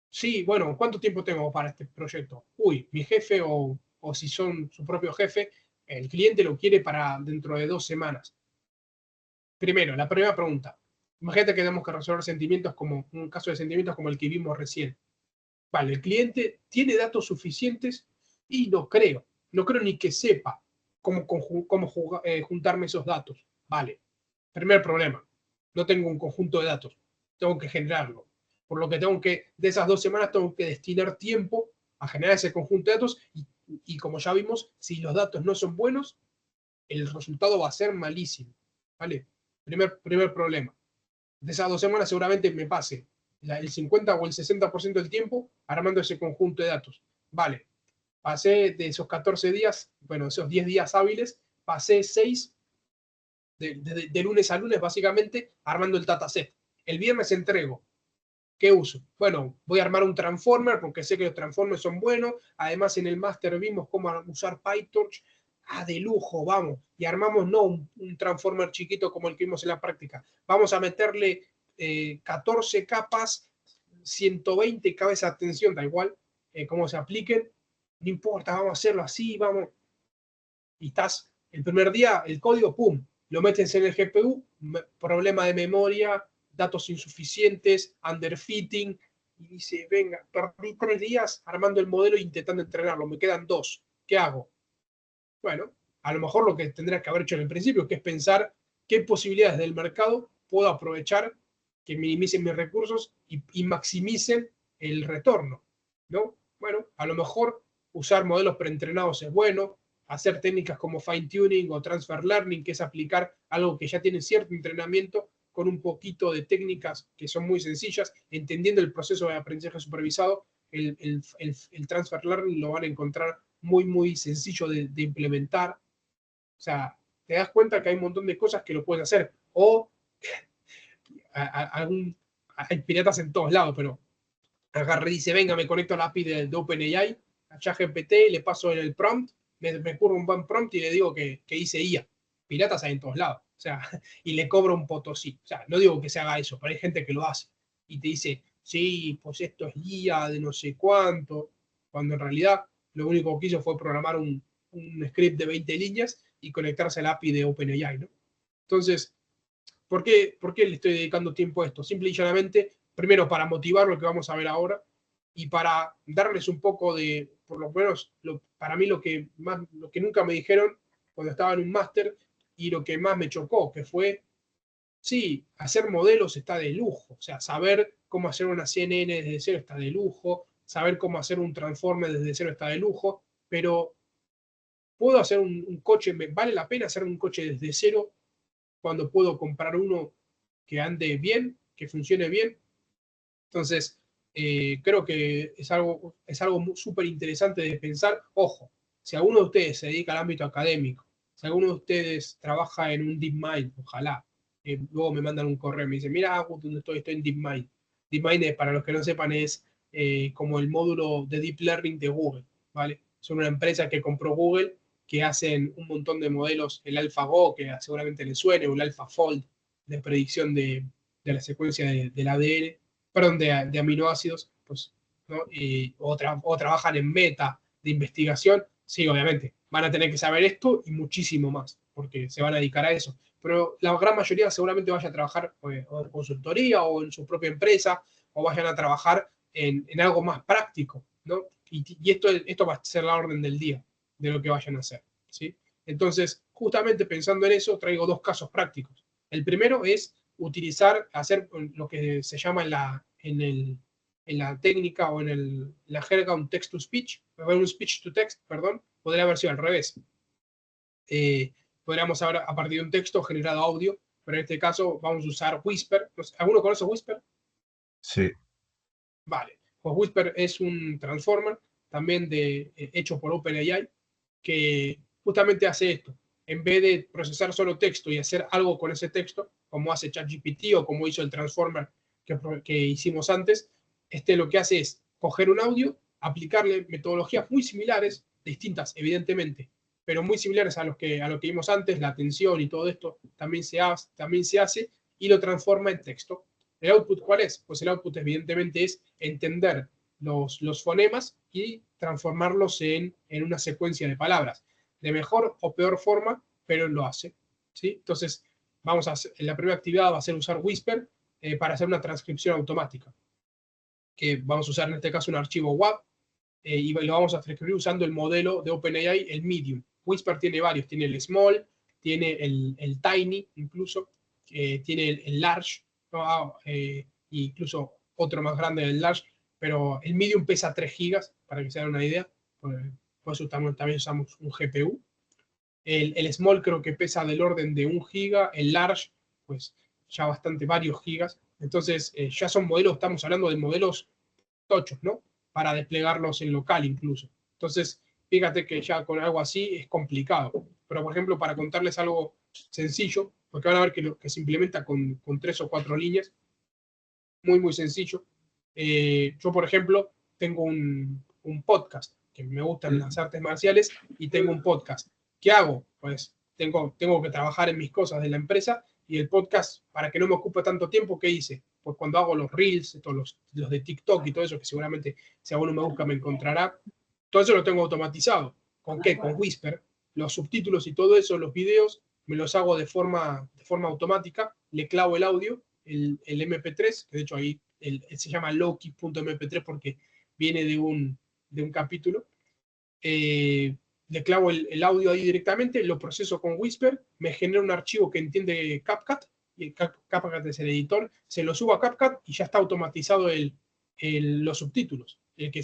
Sí, bueno, ¿cuánto tiempo tengo para este proyecto? Uy, mi jefe o si son su propio jefe, el cliente lo quiere para dentro de 2 semanas. Primero, la primera pregunta. Imagínate que tenemos que resolver sentimientos como un caso de sentimientos como el que vimos recién. Vale, el cliente tiene datos suficientes y no creo ni que sepa cómo juntarme esos datos. Vale, primer problema. No tengo un conjunto de datos, tengo que generarlo. Por lo que de esas 2 semanas tengo que destinar tiempo a generar ese conjunto de datos y como ya vimos, si los datos no son buenos, el resultado va a ser malísimo. ¿Vale? Primer problema. De esas 2 semanas seguramente me pase el 50 o el 60% del tiempo armando ese conjunto de datos. Vale, pasé de esos 14 días, bueno, esos 10 días hábiles, pasé 6 de lunes a lunes básicamente armando el dataset. El viernes entrego. ¿Qué uso? Bueno, voy a armar un transformer porque sé que los transformers son buenos. Además, en el máster vimos cómo usar PyTorch. De lujo, vamos. Y armamos no un transformer chiquito como el que vimos en la práctica. Vamos a meterle 14 capas, 120 cabezas de atención, da igual cómo se apliquen. No importa, vamos a hacerlo así, vamos. Y estás, el primer día, el código, pum, lo metes en el GPU, problema de memoria, datos insuficientes, underfitting, y dice, venga, perdí 3 días armando el modelo e intentando entrenarlo, me quedan 2, ¿qué hago? Bueno, a lo mejor lo que tendrás que haber hecho en el principio, que es pensar qué posibilidades del mercado puedo aprovechar que minimicen mis recursos y maximicen el retorno, ¿no? Bueno, a lo mejor usar modelos preentrenados es bueno, hacer técnicas como fine tuning o transfer learning, que es aplicar algo que ya tiene cierto entrenamiento con un poquito de técnicas que son muy sencillas, entendiendo el proceso de aprendizaje supervisado, el transfer learning lo van a encontrar muy sencillo de implementar. O sea, te das cuenta que hay un montón de cosas que lo puedes hacer. O hay piratas en todos lados, pero agarre y dice, venga, me conecto a la API de OpenAI, a ChatGPT, le paso en el prompt, me curro un buen prompt y le digo que hice IA. Piratas hay en todos lados. O sea, y le cobro un potosí. O sea, no digo que se haga eso, pero hay gente que lo hace. Y te dice, sí, pues esto es IA de no sé cuánto, cuando en realidad lo único que hizo fue programar un script de 20 líneas y conectarse a la API de OpenAI, ¿no? Entonces, ¿por qué le estoy dedicando tiempo a esto? Simple y llanamente, primero para motivar lo que vamos a ver ahora y para darles un poco de, por lo menos para mí lo que nunca me dijeron cuando estaba en un máster y lo que más me chocó, que fue, sí, hacer modelos está de lujo, o sea, saber cómo hacer una CNN desde cero está de lujo, saber cómo hacer un transformer desde cero está de lujo, pero puedo hacer un coche, ¿vale la pena hacer un coche desde cero cuando puedo comprar uno que ande bien, que funcione bien? Entonces, creo que es algo súper interesante de pensar. Ojo, si alguno de ustedes se dedica al ámbito académico, si alguno de ustedes trabaja en un DeepMind, ojalá, luego me mandan un correo y me dicen, mira, ¿dónde estoy? Estoy en DeepMind. DeepMind, para los que no sepan, es como el módulo de Deep Learning de Google, ¿vale? Son una empresa que compró Google, que hacen un montón de modelos, el AlphaGo, que seguramente les suene, o el AlphaFold, de predicción de la secuencia del ADN, perdón, de aminoácidos, pues, ¿no? O trabajan en meta de investigación, sí, obviamente, van a tener que saber esto y muchísimo más, porque se van a dedicar a eso. Pero la gran mayoría seguramente vaya a trabajar o en consultoría o en su propia empresa, o vayan a trabajar en algo más práctico, ¿no? Y esto va a ser la orden del día de lo que vayan a hacer, ¿sí? Entonces, justamente pensando en eso, traigo dos casos prácticos. El primero es hacer lo que se llama en la técnica o en la jerga un text-to-speech, un speech-to-text, perdón, podría haber sido al revés. Podríamos haber a partir de un texto generado audio, pero en este caso vamos a usar Whisper. ¿Alguno conoce Whisper? Sí. Vale, pues Whisper es un transformer también hecho por OpenAI que justamente hace esto. En vez de procesar solo texto y hacer algo con ese texto, como hace ChatGPT o como hizo el transformer que hicimos antes, lo que hace es coger un audio, aplicarle metodologías muy similares, distintas evidentemente, pero muy similares a lo que vimos antes, la atención y todo esto también se hace y lo transforma en texto. ¿El output cuál es? Pues el output evidentemente es entender los fonemas y transformarlos en una secuencia de palabras, de mejor o peor forma, pero lo hace, ¿sí? Entonces, la primera actividad va a ser usar Whisper para hacer una transcripción automática, que vamos a usar en este caso un archivo WAV, y lo vamos a transcribir usando el modelo de OpenAI, el Medium. Whisper tiene varios, tiene el Small, tiene el Tiny incluso, tiene el Large, ¿no? Incluso otro más grande del Large, pero el Medium pesa 3 gigas, para que se den una idea, por eso también usamos un GPU. El Small creo que pesa del orden de 1 giga, el Large, pues ya varios gigas. Entonces, ya son modelos, estamos hablando de modelos tochos, ¿no? Para desplegarlos en local incluso. Entonces, fíjate que ya con algo así es complicado. Pero, por ejemplo, para contarles algo sencillo, porque van a ver que se implementa con 3 o 4 líneas, muy, muy sencillo. Yo, por ejemplo, tengo un podcast, que me gustan las artes marciales, y tengo un podcast. ¿Qué hago? Pues tengo que trabajar en mis cosas de la empresa, y el podcast, para que no me ocupe tanto tiempo, ¿qué hice? Pues cuando hago los reels, los de TikTok y todo eso, que seguramente si alguno me busca me encontrará, todo eso lo tengo automatizado. ¿Con qué? Con Whisper. Los subtítulos y todo eso, los videos, me los hago de forma automática, le clavo el audio, el MP3, que de hecho ahí se llama Loki.mp3 porque viene de un capítulo. Le clavo el audio ahí directamente, lo proceso con Whisper, me genera un archivo que entiende CapCut, y CapCut es el editor, se lo subo a CapCut y ya está automatizado los subtítulos. El que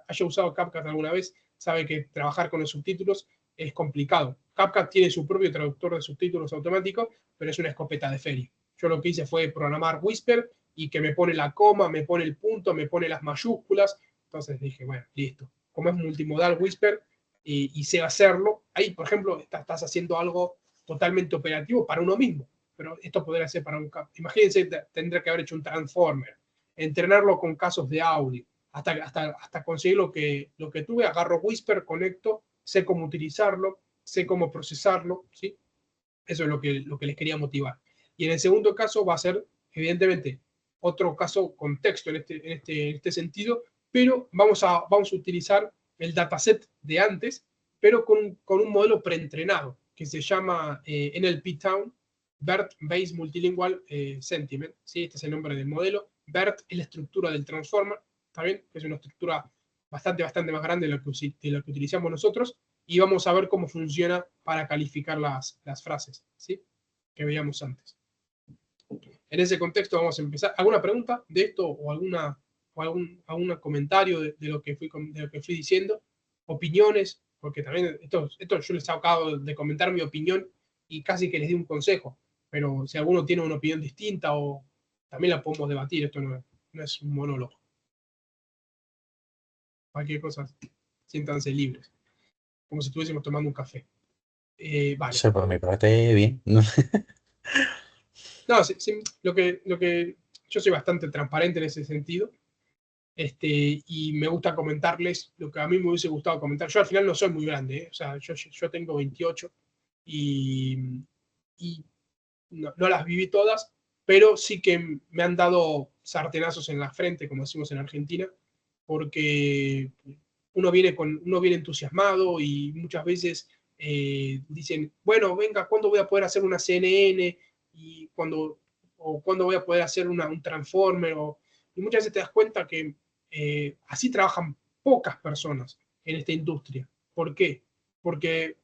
haya usado CapCut alguna vez sabe que trabajar con los subtítulos es complicado. CapCut tiene su propio traductor de subtítulos automático, pero es una escopeta de feria. Yo lo que hice fue programar Whisper y que me pone la coma, me pone el punto, me pone las mayúsculas. Entonces dije, bueno, listo. Como es multimodal Whisper y sé hacerlo, ahí, por ejemplo, estás haciendo algo totalmente operativo para uno mismo. Pero esto podría ser para imagínense, tendría que haber hecho un transformer, entrenarlo con casos de audio, hasta conseguir lo que tuve, agarro Whisper, conecto, sé cómo utilizarlo, sé cómo procesarlo, ¿sí? Eso es lo que les quería motivar. Y en el segundo caso va a ser, evidentemente, otro caso con texto en este sentido, pero vamos a utilizar el dataset de antes, pero con un modelo preentrenado, que se llama NLP Town, BERT, Base Multilingual Sentiment, ¿sí? Este es el nombre del modelo. BERT es la estructura del transformer, ¿está bien? Es una estructura bastante más grande de lo que utilizamos nosotros, y vamos a ver cómo funciona para calificar las frases, ¿sí? Que veíamos antes. En ese contexto vamos a empezar. ¿Alguna pregunta de esto o algún comentario de lo que fui diciendo? ¿Opiniones? Porque también esto yo les acabo de comentar mi opinión y casi que les di un consejo, pero si alguno tiene una opinión distinta o también la podemos debatir, esto no es un monólogo. Cualquier cosa, siéntanse libres, como si estuviésemos tomando un café. Vale. Sí, por mi parte, bien. No, sí, lo que yo soy bastante transparente en ese sentido, y me gusta comentarles lo que a mí me hubiese gustado comentar. Yo al final no soy muy grande, o sea, yo tengo 28 y no las viví todas, pero sí que me han dado sartenazos en la frente, como decimos en Argentina, porque uno viene entusiasmado y muchas veces dicen, bueno, venga, ¿cuándo voy a poder hacer una CNN? Y ¿cuándo voy a poder hacer un Transformer? Y muchas veces te das cuenta que así trabajan pocas personas en esta industria. ¿Por qué? Porque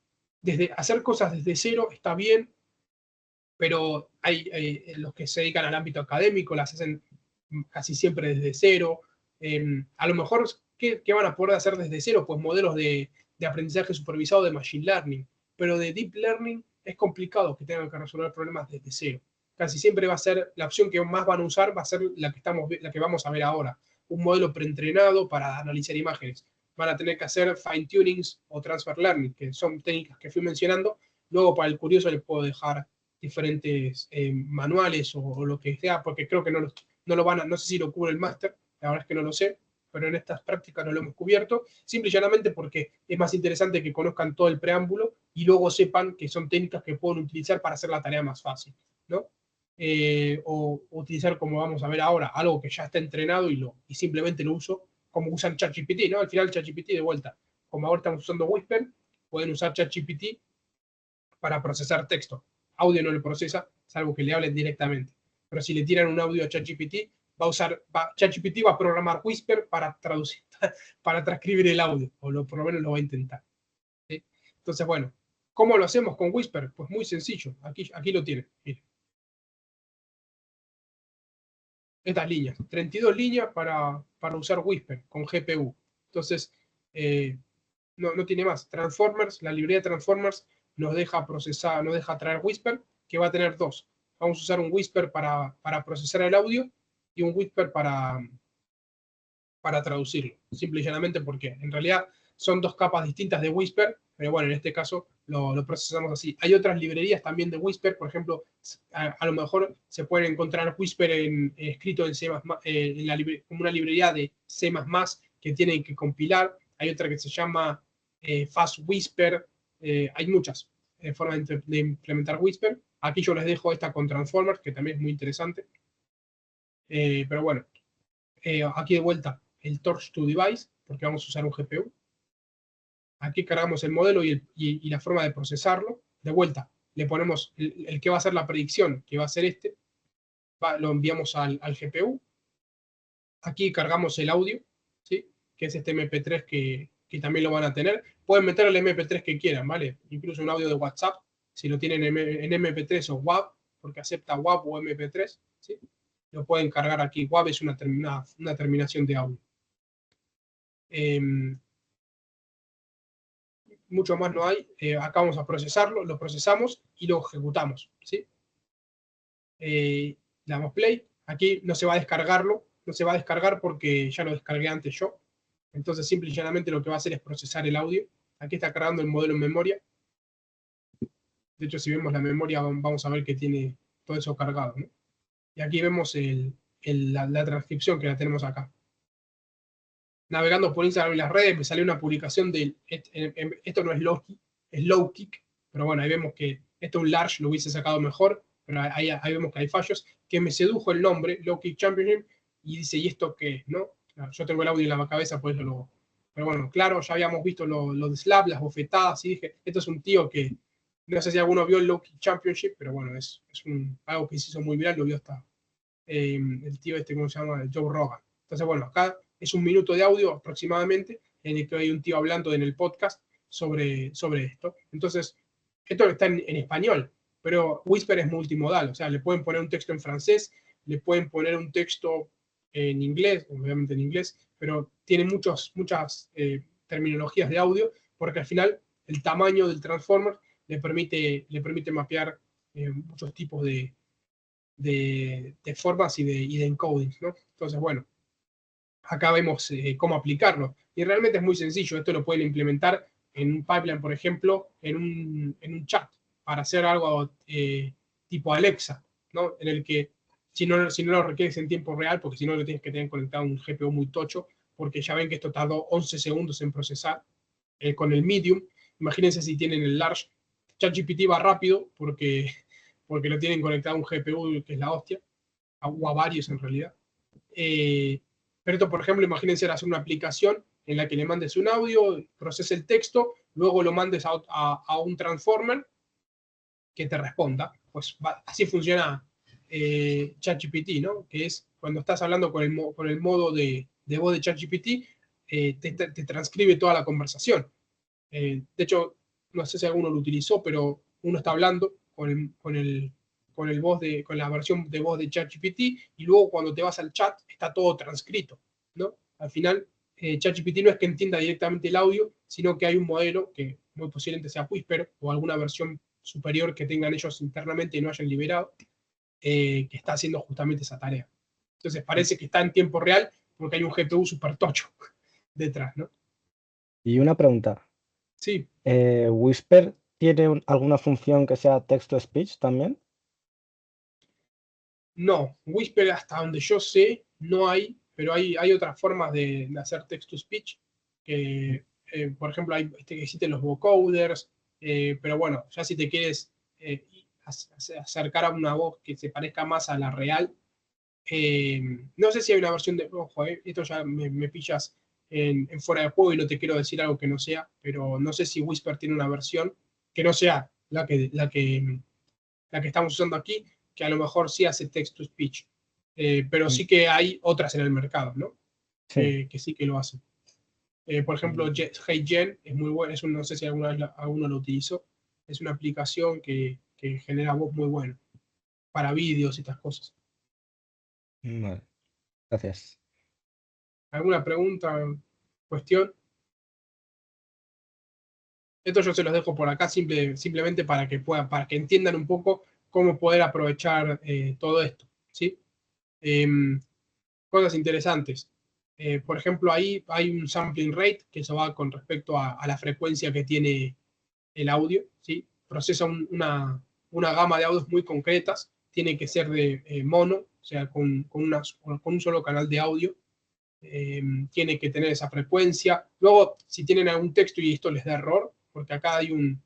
hacer cosas desde cero está bien, pero hay los que se dedican al ámbito académico, las hacen casi siempre desde cero. A lo mejor, ¿qué van a poder hacer desde cero? Pues modelos de aprendizaje supervisado de Machine Learning, pero de Deep Learning es complicado que tengan que resolver problemas desde cero. Casi siempre va a ser, la opción que más van a usar va a ser la que vamos a ver ahora, un modelo preentrenado para analizar imágenes. Van a tener que hacer fine-tunings o transfer learning, que son técnicas que fui mencionando. Luego, para el curioso, le puedo dejar diferentes manuales o lo que sea, porque creo que no lo van a, no sé si lo cubre el máster, la verdad es que no lo sé, pero en estas prácticas no lo hemos cubierto, simple y llanamente porque es más interesante que conozcan todo el preámbulo y luego sepan que son técnicas que pueden utilizar para hacer la tarea más fácil, ¿no? O utilizar, como vamos a ver ahora, algo que ya está entrenado y simplemente lo uso como usan ChatGPT, ¿no? Al final ChatGPT de vuelta, como ahora estamos usando Whisper, pueden usar ChatGPT para procesar texto. Audio no lo procesa, salvo que le hablen directamente. Pero si le tiran un audio a ChatGPT, ChatGPT va a programar Whisper para traducir, para transcribir el audio, o por lo menos lo va a intentar. ¿Sí? Entonces, bueno, ¿cómo lo hacemos con Whisper? Pues muy sencillo. Aquí lo tienen. Miren. Estas líneas, 32 líneas para usar Whisper con GPU. Entonces, no tiene más. Transformers, la librería de Transformers nos deja procesar, nos deja traer Whisper, que va a tener dos. Vamos a usar un Whisper para procesar el audio y un Whisper para traducirlo. Simple y llanamente porque en realidad son dos capas distintas de Whisper, pero bueno, en este caso lo procesamos así. Hay otras librerías también de Whisper, por ejemplo, a lo mejor se puede encontrar Whisper escrito en C++, como una librería de C++ que tienen que compilar. Hay otra que se llama Fast Whisper. Hay muchas formas de implementar Whisper. Aquí yo les dejo esta con Transformers, que también es muy interesante. Pero bueno, aquí de vuelta el Torch to Device, porque vamos a usar un GPU. Aquí cargamos el modelo y la forma de procesarlo. De vuelta, le ponemos el que va a hacer la predicción, que va a ser este. Lo enviamos al GPU. Aquí cargamos el audio, ¿sí? Que es este MP3 que también lo van a tener. Pueden meter el MP3 que quieran, ¿vale? Incluso un audio de WhatsApp, si lo tienen en MP3 o WAV, porque acepta WAV o MP3, ¿sí? Lo pueden cargar aquí. WAV es una terminación de audio. Mucho más no hay. Acá vamos a procesarlo, lo procesamos y lo ejecutamos, ¿sí? Le damos play. Aquí no se va a descargarlo, no se va a descargar porque ya lo descargué antes yo. Entonces, simple y llanamente lo que va a hacer es procesar el audio. Aquí está cargando el modelo en memoria. De hecho, si vemos la memoria, vamos a ver que tiene todo eso cargado, ¿no? Y aquí vemos la transcripción que la tenemos acá. Navegando por Instagram y las redes, me salió una publicación de esto no es low kick, pero bueno, ahí vemos que esto es un large, lo hubiese sacado mejor, pero ahí vemos que hay fallos, que me sedujo el nombre, Low Kick Championship, y dice, ¿y esto qué es? ¿No? Yo tengo el audio en la cabeza, por eso pero bueno, claro, ya habíamos visto lo de Slap, las bofetadas, y dije, esto es un tío que No sé si alguno vio el Loki Championship, pero bueno, es algo que se hizo muy viral, lo vio hasta el tío ¿cómo se llama? Joe Rogan. Entonces, bueno, acá es 1 minuto de audio aproximadamente, en el que hay un tío hablando en el podcast sobre esto. Entonces, esto está en español, pero Whisper es multimodal, o sea, le pueden poner un texto en francés, le pueden poner un texto en inglés, obviamente en inglés, pero tiene muchas terminologías de audio, porque al final el tamaño del transformer le permite mapear muchos tipos de formas y de encodings, ¿no? Entonces, bueno, acá vemos cómo aplicarlo. Y realmente es muy sencillo. Esto lo pueden implementar en un pipeline, por ejemplo, en un chat, para hacer algo tipo Alexa, ¿no? En el que si no lo requieres en tiempo real, porque si no lo tienes que tener conectado a un GPU muy tocho, porque ya ven que esto tardó 11 segundos en procesar con el Medium. Imagínense si tienen el Large. ChatGPT va rápido porque lo tienen conectado a un GPU que es la hostia, o a varios en realidad. Pero esto, por ejemplo, imagínense hacer una aplicación en la que le mandes un audio, procese el texto, luego lo mandes a un transformer que te responda. Pues así funciona ChatGPT, ¿no? Que es cuando estás hablando con el modo de voz de ChatGPT, te transcribe toda la conversación. De hecho, no sé si alguno lo utilizó, pero uno está hablando con la versión de voz de ChatGPT, y luego cuando te vas al chat está todo transcrito, ¿no? Al final, ChatGPT no es que entienda directamente el audio, sino que hay un modelo que muy posiblemente sea Whisper o alguna versión superior que tengan ellos internamente y no hayan liberado, que está haciendo justamente esa tarea. Entonces parece que está en tiempo real porque hay un GPU super tocho detrás, ¿no? Y una pregunta. Sí. ¿Whisper tiene alguna función que sea text-to-speech también? No, Whisper hasta donde yo sé no hay, pero hay otras formas de hacer text-to-speech, que por ejemplo que existen los vocoders, pero bueno, ya si te quieres acercar a una voz que se parezca más a la real, no sé si hay una versión de, ojo, esto ya me pillas en fuera de juego y no te quiero decir algo que no sea, pero no sé si Whisper tiene una versión que no sea la que estamos usando aquí, que a lo mejor sí hace text-to-speech, pero sí que hay otras en el mercado, ¿no? Sí. Que sí que lo hacen. Por ejemplo, HeyGen es muy bueno, no sé si alguna vez alguno lo utilizó, es una aplicación que genera voz muy buena para vídeos y estas cosas. Vale, gracias. ¿Alguna pregunta, cuestión? Esto yo se los dejo por acá simplemente para que entiendan un poco cómo poder aprovechar todo esto, ¿sí? Cosas interesantes. Por ejemplo, ahí hay un sampling rate, que eso va con respecto a la frecuencia que tiene el audio, ¿sí? Procesa una gama de audios muy concretas, tiene que ser de mono, o sea, con un solo canal de audio. Tiene que tener esa frecuencia. Luego, si tienen algún texto y esto les da error, porque acá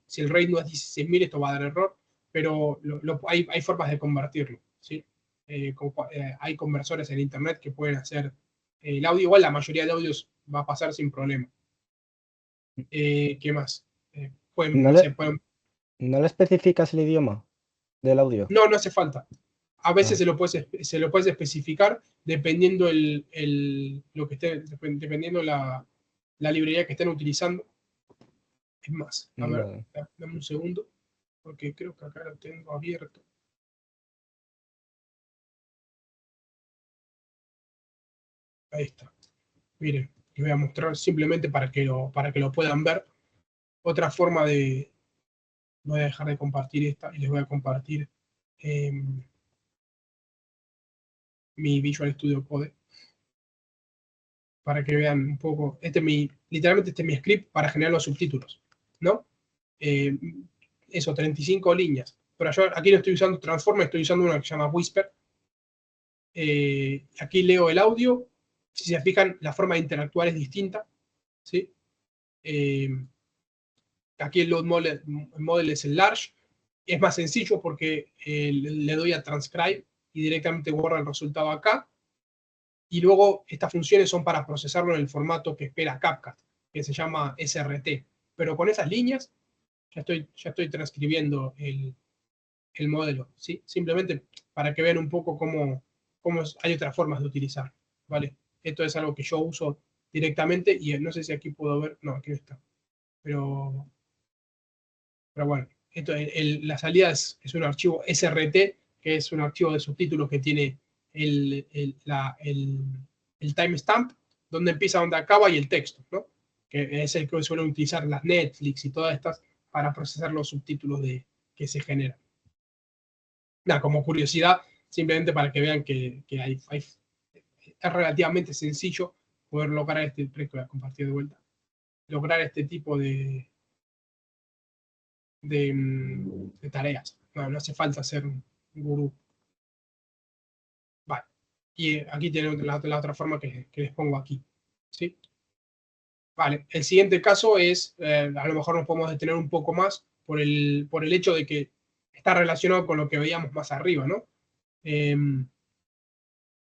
si el rate no es 16.000, esto va a dar error, pero hay formas de convertirlo, ¿sí? Hay conversores en internet que pueden hacer el audio. Igual la mayoría de audios va a pasar sin problema. ¿Qué más? ¿No le especificas el idioma del audio? No hace falta. A veces se lo puedes especificar dependiendo dependiendo la librería que estén utilizando. Es más, a ver, dame un segundo, porque creo que acá lo tengo abierto. Ahí está. Miren, les voy a mostrar simplemente para que lo puedan ver. Otra forma de... Voy a dejar de compartir esta y les voy a compartir mi Visual Studio Code para que vean un poco. Literalmente este es mi script para generar los subtítulos, ¿no? Eso, 35 líneas. Pero yo aquí no estoy usando Transformer, estoy usando una que se llama Whisper. Aquí leo el audio. Si se fijan, la forma de interactuar es distinta, ¿sí? Aquí el load model es el large. Es más sencillo porque le doy a transcribe y directamente borra el resultado acá. Y luego estas funciones son para procesarlo en el formato que espera CapCut, que se llama SRT. Pero con esas líneas ya estoy transcribiendo el modelo, ¿sí? Simplemente para que vean un poco cómo hay otras formas de utilizar, ¿vale? Esto es algo que yo uso directamente y no sé si aquí puedo ver, no, aquí no está, pero bueno, esto, la salida es un archivo SRT, que es un archivo de subtítulos que tiene el timestamp, donde empieza, donde acaba y el texto, ¿no? Que es el que suelen utilizar las Netflix y todas estas para procesar los subtítulos que se generan. Nada, como curiosidad, simplemente para que vean que es relativamente sencillo poder lograr este, voy a compartir de vuelta, lograr este tipo de tareas. No hace falta ser un gurú. Vale. Y aquí tenemos la otra forma que les pongo aquí. ¿Sí? Vale. El siguiente caso es, a lo mejor nos podemos detener un poco más por el hecho de que está relacionado con lo que veíamos más arriba, ¿no? Que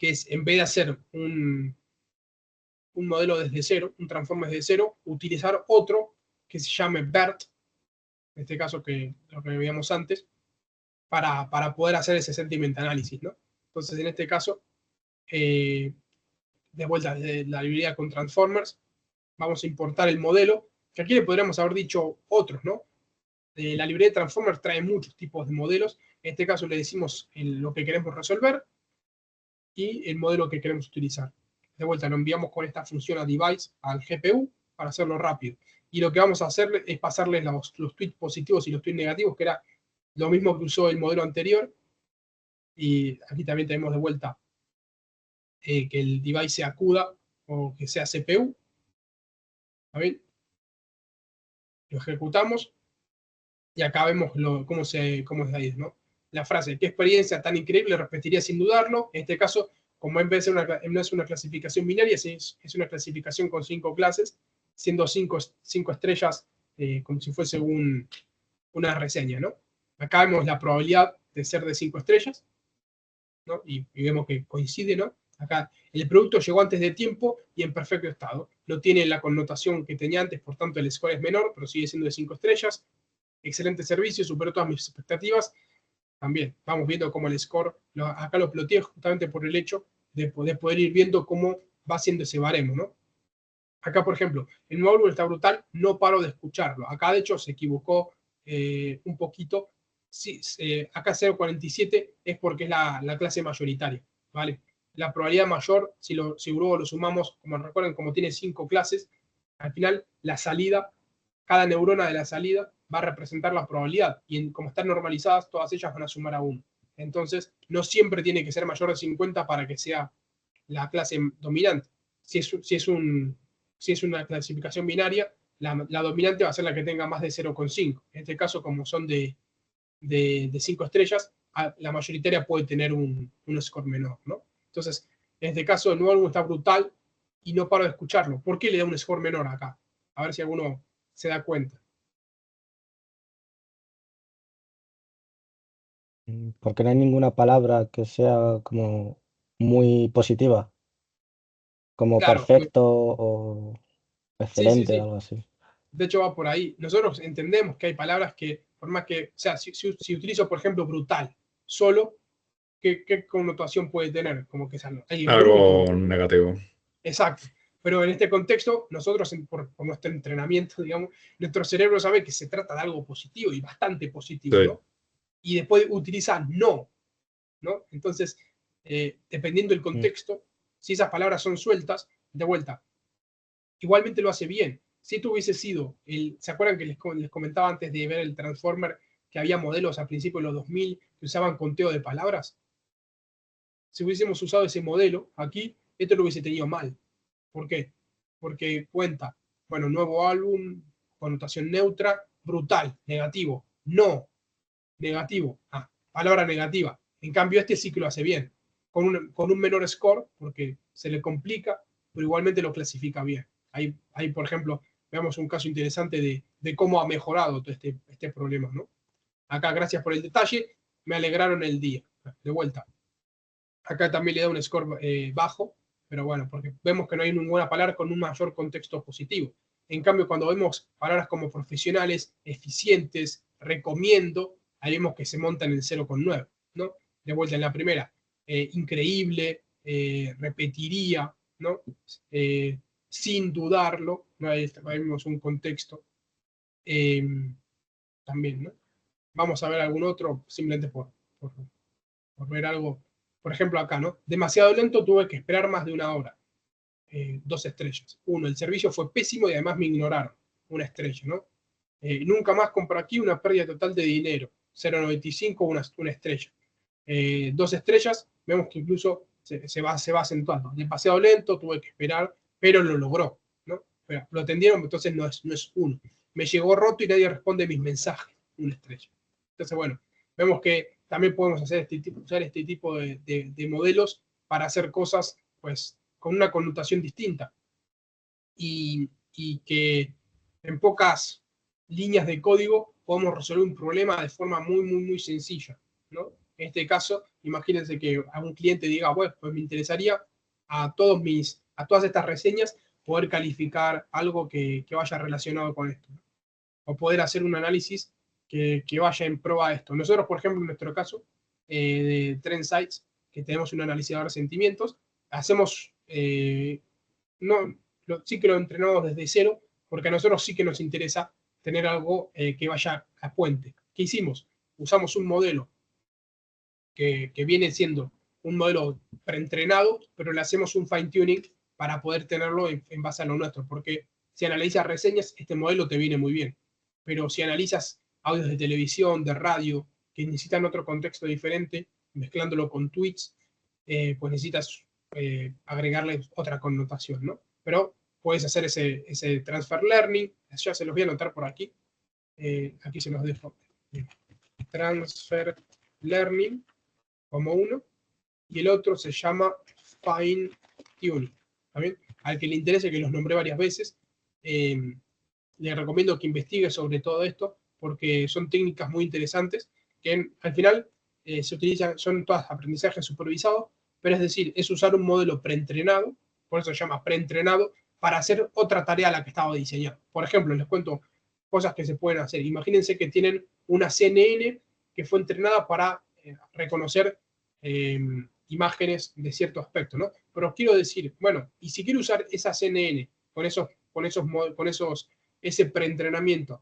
es, en vez de hacer un modelo desde cero, un transformer desde cero, utilizar otro que se llame BERT, en este caso que lo que veíamos antes, para poder hacer ese sentiment análisis, ¿no? Entonces, en este caso, de vuelta desde la librería con transformers, vamos a importar el modelo, que aquí le podríamos haber dicho otros, ¿no? La librería de transformers trae muchos tipos de modelos, en este caso le decimos lo que queremos resolver y el modelo que queremos utilizar. De vuelta, lo enviamos con esta función a device al GPU para hacerlo rápido. Y lo que vamos a hacer es pasarle los tweets positivos y los tweets negativos, que era lo mismo que usó el modelo anterior. Y aquí también tenemos de vuelta que el device sea CUDA o que sea CPU. ¿Está bien? Lo ejecutamos y acá vemos cómo es ahí, ¿no? La frase, qué experiencia tan increíble, repetiría sin dudarlo. En este caso, como en vez de no es una clasificación binaria, es una clasificación con 5 clases, siendo 5 estrellas como si fuese una reseña, ¿no? Acá vemos la probabilidad de ser de 5 estrellas, ¿no? Y vemos que coincide, ¿no? Acá el producto llegó antes de tiempo y en perfecto estado. No tiene la connotación que tenía antes, por tanto el score es menor, pero sigue siendo de 5 estrellas. Excelente servicio, superó todas mis expectativas. También vamos viendo cómo el score, acá lo ploteé justamente por el hecho de poder ir viendo cómo va siendo ese baremo, ¿no? Acá, por ejemplo, el nuevo álbum está brutal, no paro de escucharlo. Acá, de hecho, se equivocó un poquito. Sí, acá 0.47 es porque es la clase mayoritaria, ¿vale? La probabilidad mayor, si luego lo sumamos, como recuerden, como tiene 5 clases, al final la salida, cada neurona de la salida va a representar la probabilidad. Y como están normalizadas, todas ellas van a sumar a 1. Entonces, no siempre tiene que ser mayor de 50 para que sea la clase dominante. Si es una clasificación binaria, la dominante va a ser la que tenga más de 0,5. En este caso, como son de 5 estrellas, la mayoritaria puede tener un score menor, ¿no? Entonces, en este caso, el nuevo álbum está brutal y no paro de escucharlo. ¿Por qué le da un score menor acá? A ver si alguno se da cuenta. Porque no hay ninguna palabra que sea como muy positiva, como Claro, perfecto o excelente sí. o algo así. De hecho, va por ahí. Nosotros entendemos que hay palabras que, por más que, o sea, si utilizo, por ejemplo, brutal, solo, ¿qué connotación puede tener? Como que hay Algo bruto. negativo. Exacto. Pero en este contexto, nosotros, por nuestro entrenamiento, digamos, nuestro cerebro sabe que se trata de algo positivo y bastante positivo, Sí. ¿no? Y después utiliza no, ¿no? Entonces, dependiendo del contexto, si esas palabras son sueltas, de vuelta, igualmente lo hace bien. Si esto hubiese sido, ¿se acuerdan que les comentaba antes de ver el Transformer que había modelos a principios de los 2000 que usaban conteo de palabras? Si hubiésemos usado ese modelo aquí, esto lo hubiese tenido mal. ¿Por qué? Porque cuenta, bueno, nuevo álbum, connotación neutra, brutal, negativo, no, negativo, palabra negativa. En cambio, este sí que lo hace bien, con un menor score, porque se le complica, pero igualmente lo clasifica bien. Ahí, por ejemplo, veamos un caso interesante de cómo ha mejorado todo este problema, ¿no? Acá, gracias por el detalle, me alegraron el día. De vuelta. Acá también le da un score bajo, pero bueno, porque vemos que no hay ninguna palabra con un mayor contexto positivo. En cambio, cuando vemos palabras como profesionales, eficientes, recomiendo, ahí vemos que se montan en 0,9, ¿no? De vuelta en la primera, increíble, repetiría, ¿no? Sin dudarlo, ¿no? Ahí vemos un contexto también, ¿no? Vamos a ver algún otro, simplemente por ver algo. Por ejemplo, acá, ¿no? Demasiado lento, tuve que esperar más de una hora. 2 estrellas. 1, el servicio fue pésimo y además me ignoraron. 1 estrella, ¿no? Nunca más compro aquí, una pérdida total de dinero. 0,95, una estrella. 2 estrellas, vemos que incluso se va acentuando. Demasiado lento, tuve que esperar, pero lo logró, ¿no? Pero lo atendieron, entonces no es 1. Me llegó roto y nadie responde mis mensajes. 1 estrella. Entonces, bueno, vemos que también podemos usar este tipo de modelos para hacer cosas, pues, con una connotación distinta. Y que en pocas líneas de código podemos resolver un problema de forma muy sencilla, ¿no? En este caso, imagínense que a un cliente diga, bueno, pues me interesaría a todas estas reseñas poder calificar algo que vaya relacionado con esto, ¿no? O poder hacer un análisis que vaya en pro a esto. Nosotros, por ejemplo, en nuestro caso, de TrendSites, que tenemos un analizador de sentimientos, hacemos, sí que lo entrenamos desde cero, porque a nosotros sí que nos interesa tener algo que vaya a puente. ¿Qué hicimos? Usamos un modelo que viene siendo un modelo preentrenado, pero le hacemos un fine tuning para poder tenerlo en base a lo nuestro, porque si analizas reseñas, este modelo te viene muy bien, pero si analizas audios de televisión, de radio, que necesitan otro contexto diferente, mezclándolo con tweets, pues necesitas agregarle otra connotación, ¿no? Pero puedes hacer ese transfer learning, ya se los voy a anotar por aquí, aquí se los dejo. Transfer learning como uno, y el otro se llama fine tuning. ¿También? Al que le interese, que los nombré varias veces, le recomiendo que investigue sobre todo esto, porque son técnicas muy interesantes, que al final se utilizan, son todas aprendizajes supervisados, pero es decir, es usar un modelo preentrenado, por eso se llama preentrenado, para hacer otra tarea a la que estaba diseñado. Por ejemplo, les cuento cosas que se pueden hacer. Imagínense que tienen una CNN que fue entrenada para reconocer imágenes de cierto aspecto, ¿no? Pero quiero decir, bueno, y si quiero usar esa CNN ese preentrenamiento,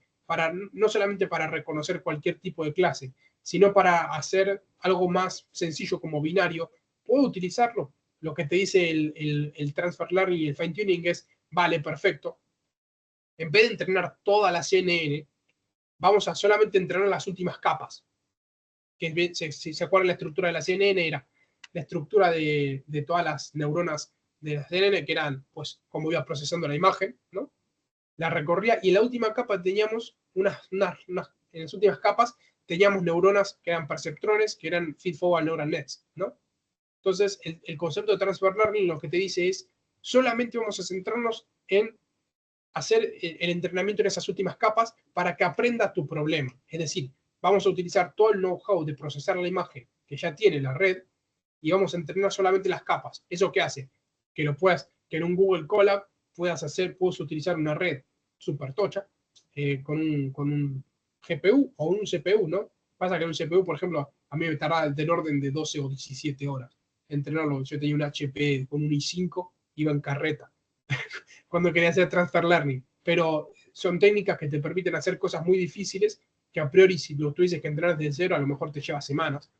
no solamente para reconocer cualquier tipo de clase, sino para hacer algo más sencillo como binario, puedo utilizarlo. Lo que te dice el transfer learning y el fine tuning es, vale, perfecto. En vez de entrenar toda la CNN, vamos a solamente entrenar las últimas capas. Que si se acuerdan, la estructura de la CNN era la estructura de todas las neuronas de la CNN, que eran, pues, cómo iba procesando la imagen, ¿no? La recorría, y en la última capa teníamos en las últimas capas teníamos neuronas que eran perceptrones, que eran feed-forward neural nets, ¿no? Entonces, el concepto de transfer learning lo que te dice es, solamente vamos a centrarnos en hacer el entrenamiento en esas últimas capas para que aprenda tu problema. Es decir, vamos a utilizar todo el know-how de procesar la imagen que ya tiene la red y vamos a entrenar solamente las capas. ¿Eso qué hace? Que en un Google Colab puedas utilizar una red súper tocha con un GPU o un CPU, ¿no? Pasa que en un CPU, por ejemplo, a mí me tarda del orden de 12 o 17 horas entrenarlo. Yo tenía un HP con un i5, iba en carreta cuando quería hacer transfer learning, pero son técnicas que te permiten hacer cosas muy difíciles que a priori, si tú dices que entrenar desde cero, a lo mejor te lleva semanas,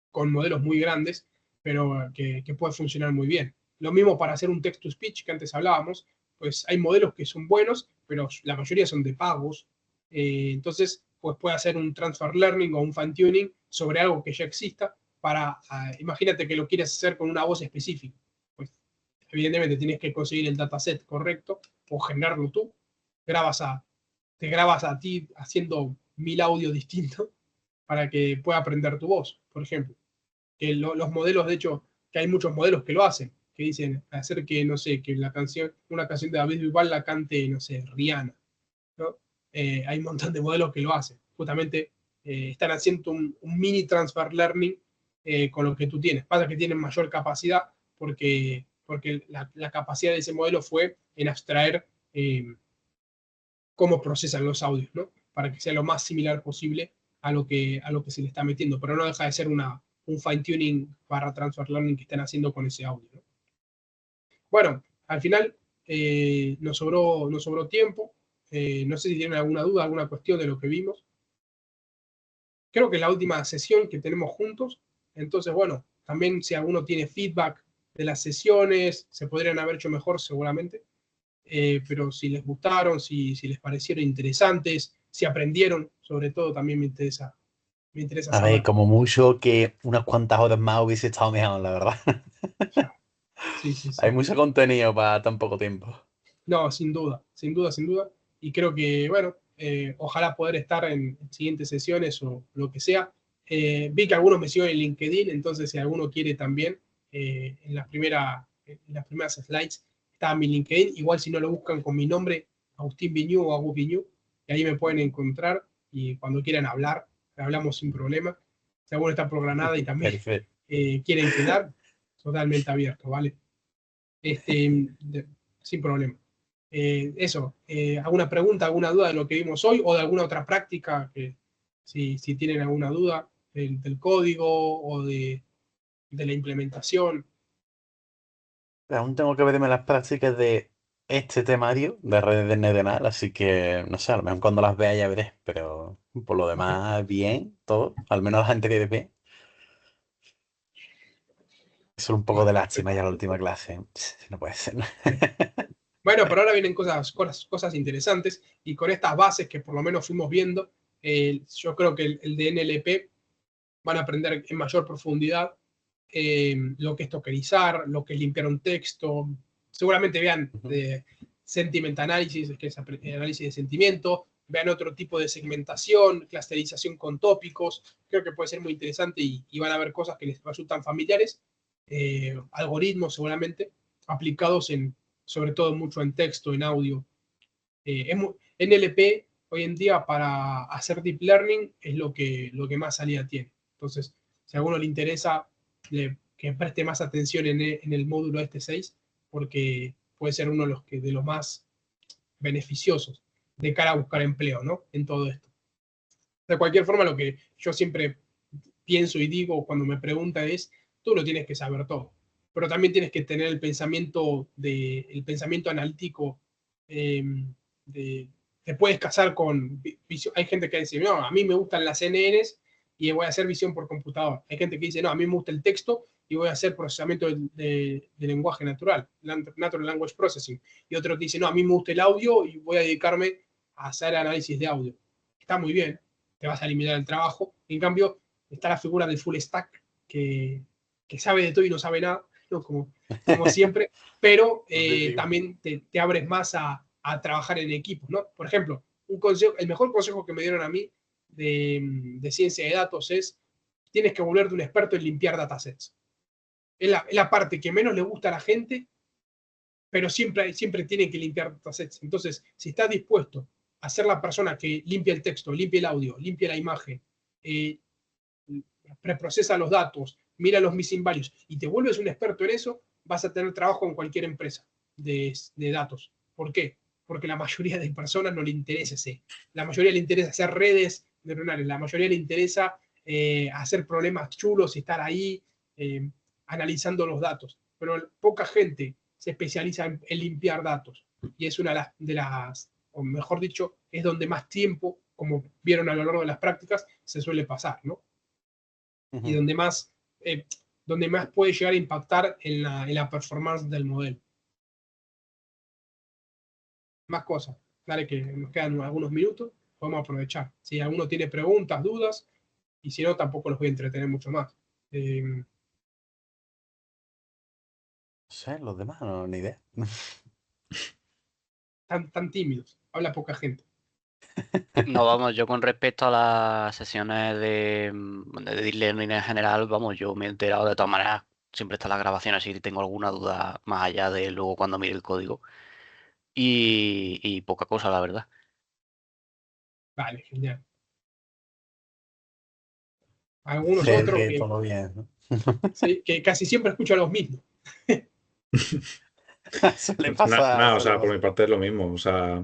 con modelos muy grandes, pero que puede funcionar muy bien. Lo mismo para hacer un text-to-speech que antes hablábamos, pues hay modelos que son buenos, pero la mayoría son de pagos. Entonces, pues puede hacer un transfer learning o un fine tuning sobre algo que ya exista imagínate que lo quieres hacer con una voz específica. Pues evidentemente tienes que conseguir el dataset correcto o generarlo tú. Te grabas a ti haciendo 1000 audios distintos para que pueda aprender tu voz, por ejemplo. Que los modelos, de hecho, que hay muchos modelos que lo hacen, que dicen hacer que, no sé, que una canción de David Bisbal la cante, no sé, Rihanna, ¿no? Hay un montón de modelos que lo hacen. Justamente están haciendo un mini transfer learning con lo que tú tienes. Pasa que tienen mayor capacidad porque la capacidad de ese modelo fue en abstraer cómo procesan los audios, ¿no? Para que sea lo más similar posible a lo que se le está metiendo, pero no deja de ser un fine-tuning para transfer learning que están haciendo con ese audio, ¿no? Bueno, al final nos sobró tiempo. No sé si tienen alguna duda, alguna cuestión de lo que vimos. Creo que es la última sesión que tenemos juntos. Entonces, bueno, también si alguno tiene feedback de las sesiones, se podrían haber hecho mejor seguramente. Pero si les gustaron, si les parecieron interesantes, si aprendieron, sobre todo también me interesa A ver, saber. como mucho que unas cuantas horas más hubiese estado mejor, la verdad. Sí, sí, Hay sí. mucho contenido para tan poco tiempo. No, sin duda, sin duda, sin duda. Y creo que, bueno, ojalá poder estar en siguientes sesiones o lo que sea. Vi que algunos me siguen en LinkedIn, entonces si alguno quiere también, en las primeras slides está mi LinkedIn. Igual si no lo buscan con mi nombre, Agustín Viñú o Agus Viñú, y ahí me pueden encontrar y cuando quieran hablar, hablamos sin problema. Si alguno está programada y también Perfecto. quieren quedar, totalmente abierto, ¿vale? Sin problema. Eso, ¿alguna pregunta, alguna duda de lo que vimos hoy o de alguna otra práctica? Que si tienen alguna duda del código o de la implementación. Aún tengo que verme las prácticas de este temario de redes neuronal, así que no sé, a lo mejor cuando las vea ya veré, pero por lo demás, bien, todo, al menos las anteriores bien. Solo un poco de lástima ya la última clase. No puede ser. Bueno, pero ahora vienen cosas interesantes y con estas bases que por lo menos fuimos viendo, yo creo que el de NLP van a aprender en mayor profundidad lo que es tokenizar, lo que es limpiar un texto. Seguramente vean sentiment analysis, que es análisis de sentimiento, vean otro tipo de segmentación, clusterización con tópicos. Creo que puede ser muy interesante y van a ver cosas que les resultan familiares, algoritmos seguramente, aplicados sobre todo mucho en texto, en audio. NLP hoy en día para hacer deep learning es lo que más salida tiene. Entonces, si a alguno le interesa, que preste más atención en el módulo este 6, porque puede ser uno de los más beneficiosos de cara a buscar empleo, ¿no? En todo esto. De cualquier forma, lo que yo siempre pienso y digo cuando me preguntan es, tú lo tienes que saber todo, pero también tienes que tener el pensamiento analítico. Te puedes casar con visión. Hay gente que dice, no, a mí me gustan las NNs y voy a hacer visión por computador. Hay gente que dice, no, a mí me gusta el texto y voy a hacer procesamiento de lenguaje natural, Natural Language Processing. Y otro que dice, no, a mí me gusta el audio y voy a dedicarme a hacer análisis de audio. Está muy bien, te vas a limitar el trabajo. En cambio, está la figura del full stack, que sabe de todo y no sabe nada, ¿no? Como siempre, pero también te abres más a trabajar en equipos, ¿no? Por ejemplo, el mejor consejo que me dieron a mí de ciencia de datos es, tienes que volverte un experto en limpiar datasets. Es la parte que menos le gusta a la gente, pero siempre tiene que limpiar datasets. Entonces, si estás dispuesto a ser la persona que limpia el texto, limpia el audio, limpia la imagen, preprocesa los datos, mira los missing values y te vuelves un experto en eso, vas a tener trabajo en cualquier empresa de datos. ¿Por qué? Porque la mayoría de personas no le interesa la mayoría le interesa hacer redes neuronales, la mayoría le interesa hacer problemas chulos y estar ahí analizando los datos, pero poca gente se especializa en limpiar datos y es una de las, o mejor dicho, es donde más tiempo, como vieron a lo largo de las prácticas, se suele pasar, ¿no? Y donde más puede llegar a impactar en la performance del modelo. Más cosas. Dale, que nos quedan algunos minutos, podemos aprovechar. Si alguno tiene preguntas, dudas, y si no, tampoco los voy a entretener mucho más. No sé, los demás no, ni idea. Tan tímidos, habla poca gente. No, vamos, yo con respecto a las sesiones de deep learning en general, vamos, yo me he enterado de todas maneras, siempre están las grabaciones si tengo alguna duda más allá de luego cuando mire el código. Y poca cosa, la verdad. Vale, genial. Algunos Sé otros que todo bien, ¿no? sí, que casi siempre escucho a los mismos. Suele pasar. Nada, o sea, por mi parte es lo mismo. O sea,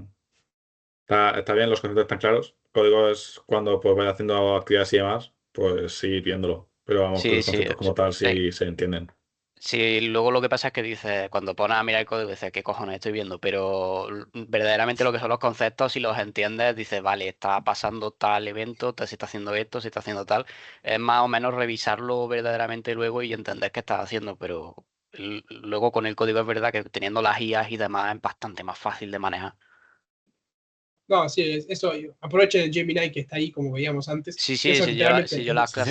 Está bien, los conceptos están claros. Código es cuando pues vaya haciendo actividades y demás, pues sí, viéndolo. Pero vamos, que Sí, los sí. conceptos como tal sí se entienden. Sí, luego lo que pasa es que dices, cuando pones a mirar el código, dices, ¿qué cojones estoy viendo? Pero verdaderamente lo que son los conceptos, si los entiendes, dices, vale, está pasando tal evento, se está haciendo esto, se está haciendo tal. Es más o menos revisarlo verdaderamente luego y entender qué estás haciendo, pero luego con el código es verdad que teniendo las IAs y demás es bastante más fácil de manejar. No, sí, eso. Aprovechen el Gemini que está ahí, como veíamos antes. Sí, Y sí, eso si literalmente yo las Sí, sí,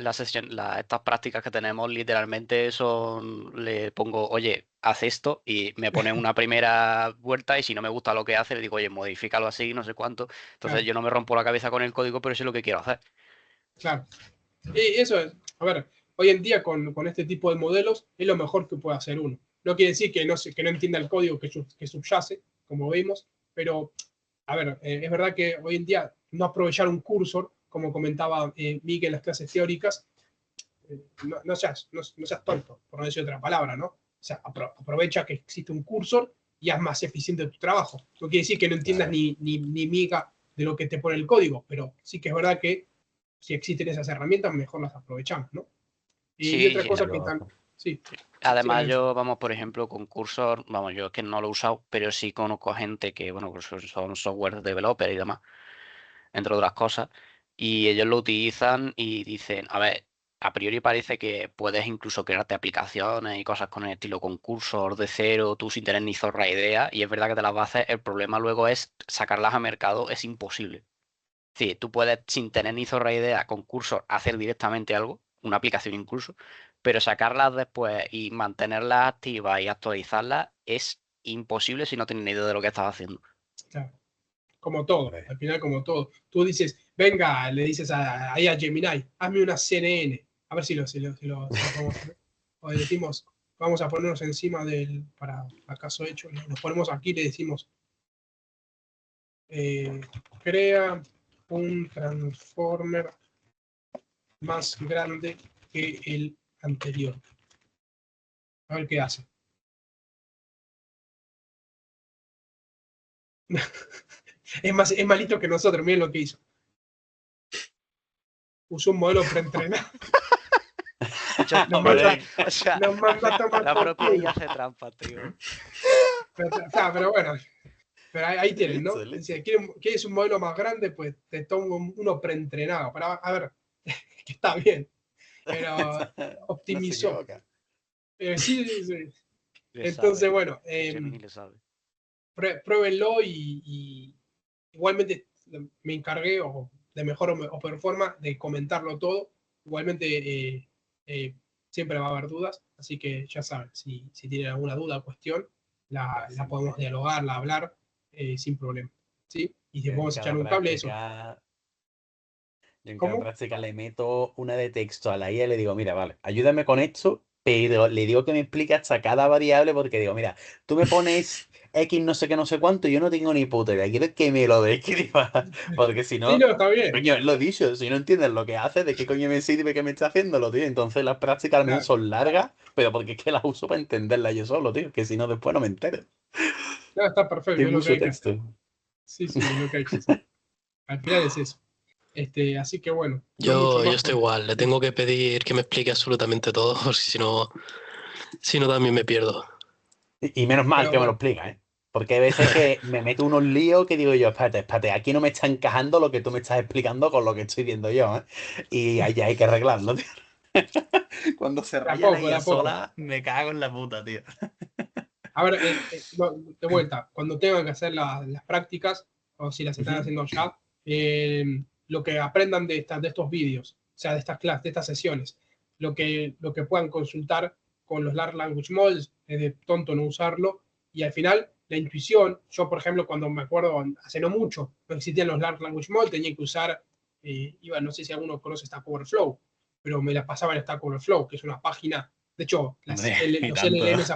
clases, estas prácticas que tenemos, literalmente son, le pongo, oye, haz esto y me pone una primera vuelta y si no me gusta lo que hace, le digo, oye, modifícalo así, no sé cuánto. Entonces claro, yo no me rompo la cabeza con el código, pero sé lo que quiero hacer. claro. Y eso es, a ver, hoy en día con este tipo de modelos es lo mejor que puede hacer uno. No quiere decir que no entienda el código que subyace, como vimos, pero, a ver, es verdad que hoy en día no aprovechar un cursor, como comentaba Miguel en las clases teóricas, no seas tonto, por no decir otra palabra, ¿no? O sea, aprovecha que existe un cursor y haz más eficiente tu trabajo. No quiere decir que no entiendas claro. ni miga de lo que te pone el código, pero sí que es verdad que si existen esas herramientas, mejor las aprovechamos, ¿no? Y Sí, otra sí. cosa que tan... Sí, sí, Además, Lorenzo. yo, vamos, por ejemplo, con Cursor, vamos, yo es que no lo he usado, pero sí conozco gente que, bueno, pues son software developer y demás, entre otras cosas, y ellos lo utilizan y dicen, a ver, a priori parece que puedes incluso crearte aplicaciones y cosas con el estilo con Cursor de cero, tú sin tener ni zorra idea, y es verdad que te las vas a hacer, el problema luego es sacarlas a mercado, es imposible. Sí, tú puedes sin tener ni zorra idea con Cursor hacer directamente algo, una aplicación incluso, pero sacarlas después y mantenerlas activas y actualizarlas es imposible si no tienes ni idea de lo que estás haciendo. Claro. Como todo, Hombre. al final como todo. Tú dices, venga, le dices ahí a Gemini, hazme una CNN. A ver si lo podemos hacer. O le decimos, vamos a ponernos encima para acaso hecho, nos ponemos aquí y le decimos, crea un transformer más grande que el anterior. A ver qué hace. Es malito que nosotros, miren lo que hizo. Usó un modelo preentrenado. Nos manda, Hombre, O sea, nos manda a tomar la por propia culo. IA hace trampa, tío. Pero bueno, pero ahí tienen, ¿no? excelente. Dice, ¿quieres un modelo más grande? Pues te tomo uno preentrenado. A ver, que está bien, pero No se optimizó. equivoca. Sí. Le Entonces, sabe. bueno, Gemini le sabe. pruébenlo y igualmente me encargué de mejor o peor forma de comentarlo todo. Igualmente siempre va a haber dudas, así que ya saben, si tienen alguna duda o cuestión, la podemos dialogar, la hablar sin problema. ¿Sí? Y si Yo en podemos echar cada un cable, eso. práctica, yo en cada ¿Cómo? práctica le meto una de texto a la IA y le digo, mira, vale, ayúdame con esto, pero le digo que me explique hasta cada variable porque digo, mira, tú me pones X no sé qué, no sé cuánto, y yo no tengo ni puta idea, quiero que me lo describa, porque si Sí, no, no, está bien. coño, lo he dicho, si no entiendes lo que hace, ¿de qué coño me sirve que me está haciéndolo, tío? Entonces las prácticas al menos Claro, son largas, pero porque es que las uso para entenderlas yo solo, tío, que si no después no me entero. no, está perfecto, Que es lo que uso hay que hacer. texto. Sí, es lo que hay que hacer. Al final es eso. Así que bueno, no mucho Yo más estoy por... igual, le Sí. tengo que pedir que me explique absolutamente todo, porque si no también me pierdo. Y menos mal Pero que me lo bueno, explica, ¿eh? Porque hay veces que me meto unos líos que digo yo, espérate, aquí no me está encajando lo que tú me estás explicando con lo que estoy viendo yo, ¿eh? Y ahí hay que arreglarlo, tío. Cuando se raya la de guía a poco. sola, me cago en la puta, tío. A ver, de vuelta, cuando tengan que hacer las prácticas, o si las están Ujú. haciendo ya, lo que aprendan de estos vídeos, o sea, de estas clases, de estas sesiones, lo que puedan consultar con los Large Language Models, es de tonto no usarlo, y al final, la intuición, yo por ejemplo, cuando me acuerdo, hace no mucho, no existían los Large Language Models, tenía que usar, no sé si alguno conoce Stack Overflow, pero me la pasaba en Stack Overflow, que es una página, de hecho, Hombre, y los tanto. LLMs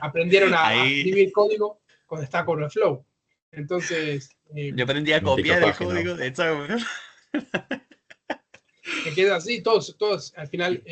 aprendieron a Ahí escribir código con Stack Overflow. Entonces, yo aprendí a Mítica copiar el página. código de esta. que queda así, todos al final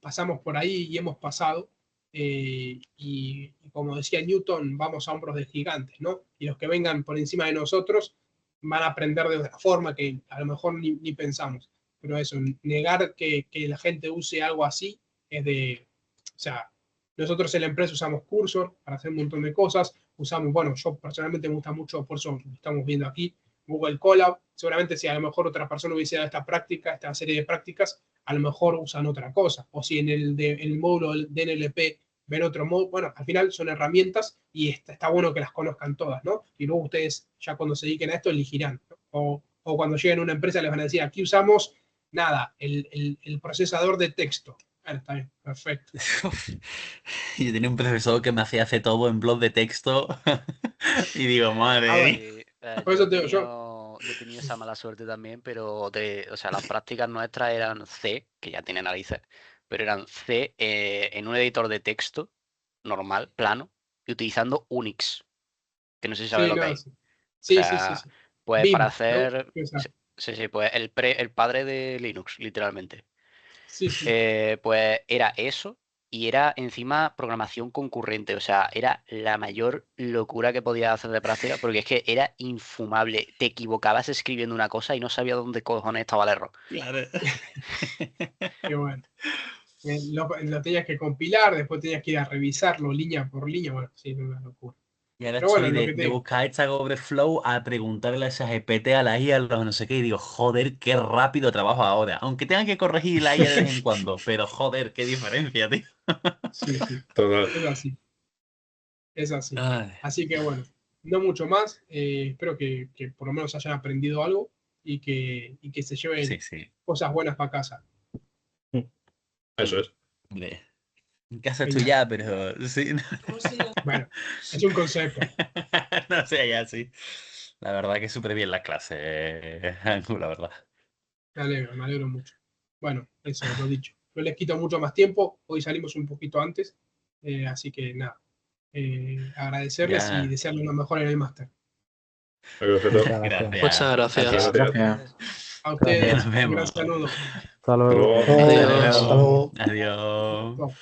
pasamos por ahí y hemos pasado, y como decía Newton, vamos a hombros de gigantes, ¿no? Y los que vengan por encima de nosotros van a aprender de otra forma que a lo mejor ni pensamos. Pero eso, negar que la gente use algo así es de, o sea, nosotros en la empresa usamos Cursor para hacer un montón de cosas, usamos, bueno, yo personalmente me gusta mucho, por eso lo estamos viendo aquí, Google Colab. Seguramente si a lo mejor otra persona hubiese dado esta práctica, esta serie de prácticas, a lo mejor usan otra cosa. O si en el módulo de NLP ven otro módulo, bueno, al final son herramientas y está bueno que las conozcan todas, ¿no? Y luego ustedes ya cuando se dediquen a esto elegirán, ¿no? O cuando lleguen a una empresa les van a decir, aquí usamos, nada, el procesador de texto. Bueno, está bien, perfecto. Yo tenía un profesor que me hacía hacer todo en blog de texto y digo, madre Ah, mía. bueno. Sí, Por yo eso te digo, yo, he tenido esa mala suerte también, pero o sea, las prácticas nuestras eran C, que ya tiene narices, pero eran C en un editor de texto normal, plano, y utilizando Unix, que no sé si sabes sí, lo que no, es. sí. O Sí, sí, sí, sea, sí. pues para BIM, ¿no? hacer, Esa. sí, pues el padre de Linux, literalmente. Sí, sí. Pues era eso y era encima programación concurrente. O sea, era la mayor locura que podía hacer de práctica porque es que era infumable. Te equivocabas escribiendo una cosa y no sabía dónde cojones estaba el error. Claro. Qué bueno. Lo tenías que compilar, después tenías que ir a revisarlo línea por línea. Bueno, sí, es una locura. Y ahora Pero bueno, estoy lo que te de digo. buscar Stack Overflow a preguntarle a esa GPT, a la IA, a los no sé qué, y digo, joder, qué rápido trabajo ahora. Aunque tenga que corregir la IA de vez en cuando, pero joder, qué diferencia, tío. Sí, sí. Total. Es así. Es así. Ay, Así que bueno, no mucho más. Espero que por lo menos hayan aprendido algo y que se lleven sí, sí. cosas buenas para casa. Eso es. Hombre, en casa estoy Genial. ya, pero sí. Bueno, es un concepto. No sé, ya sí. La verdad que súper bien la clase, Angu, la verdad. Me alegro mucho. Bueno, eso, lo dicho. No les quito mucho más tiempo. Hoy salimos un poquito antes. Así que nada. Agradecerles y Ya, desearles lo mejor en el máster. Perfecto. Muchas gracias. Muchas gracias. gracias. Gracias. A Ya ustedes, nos un gran vemos. saludo. Hasta Hasta luego. luego. Adiós. Hasta luego. Adiós. Chao.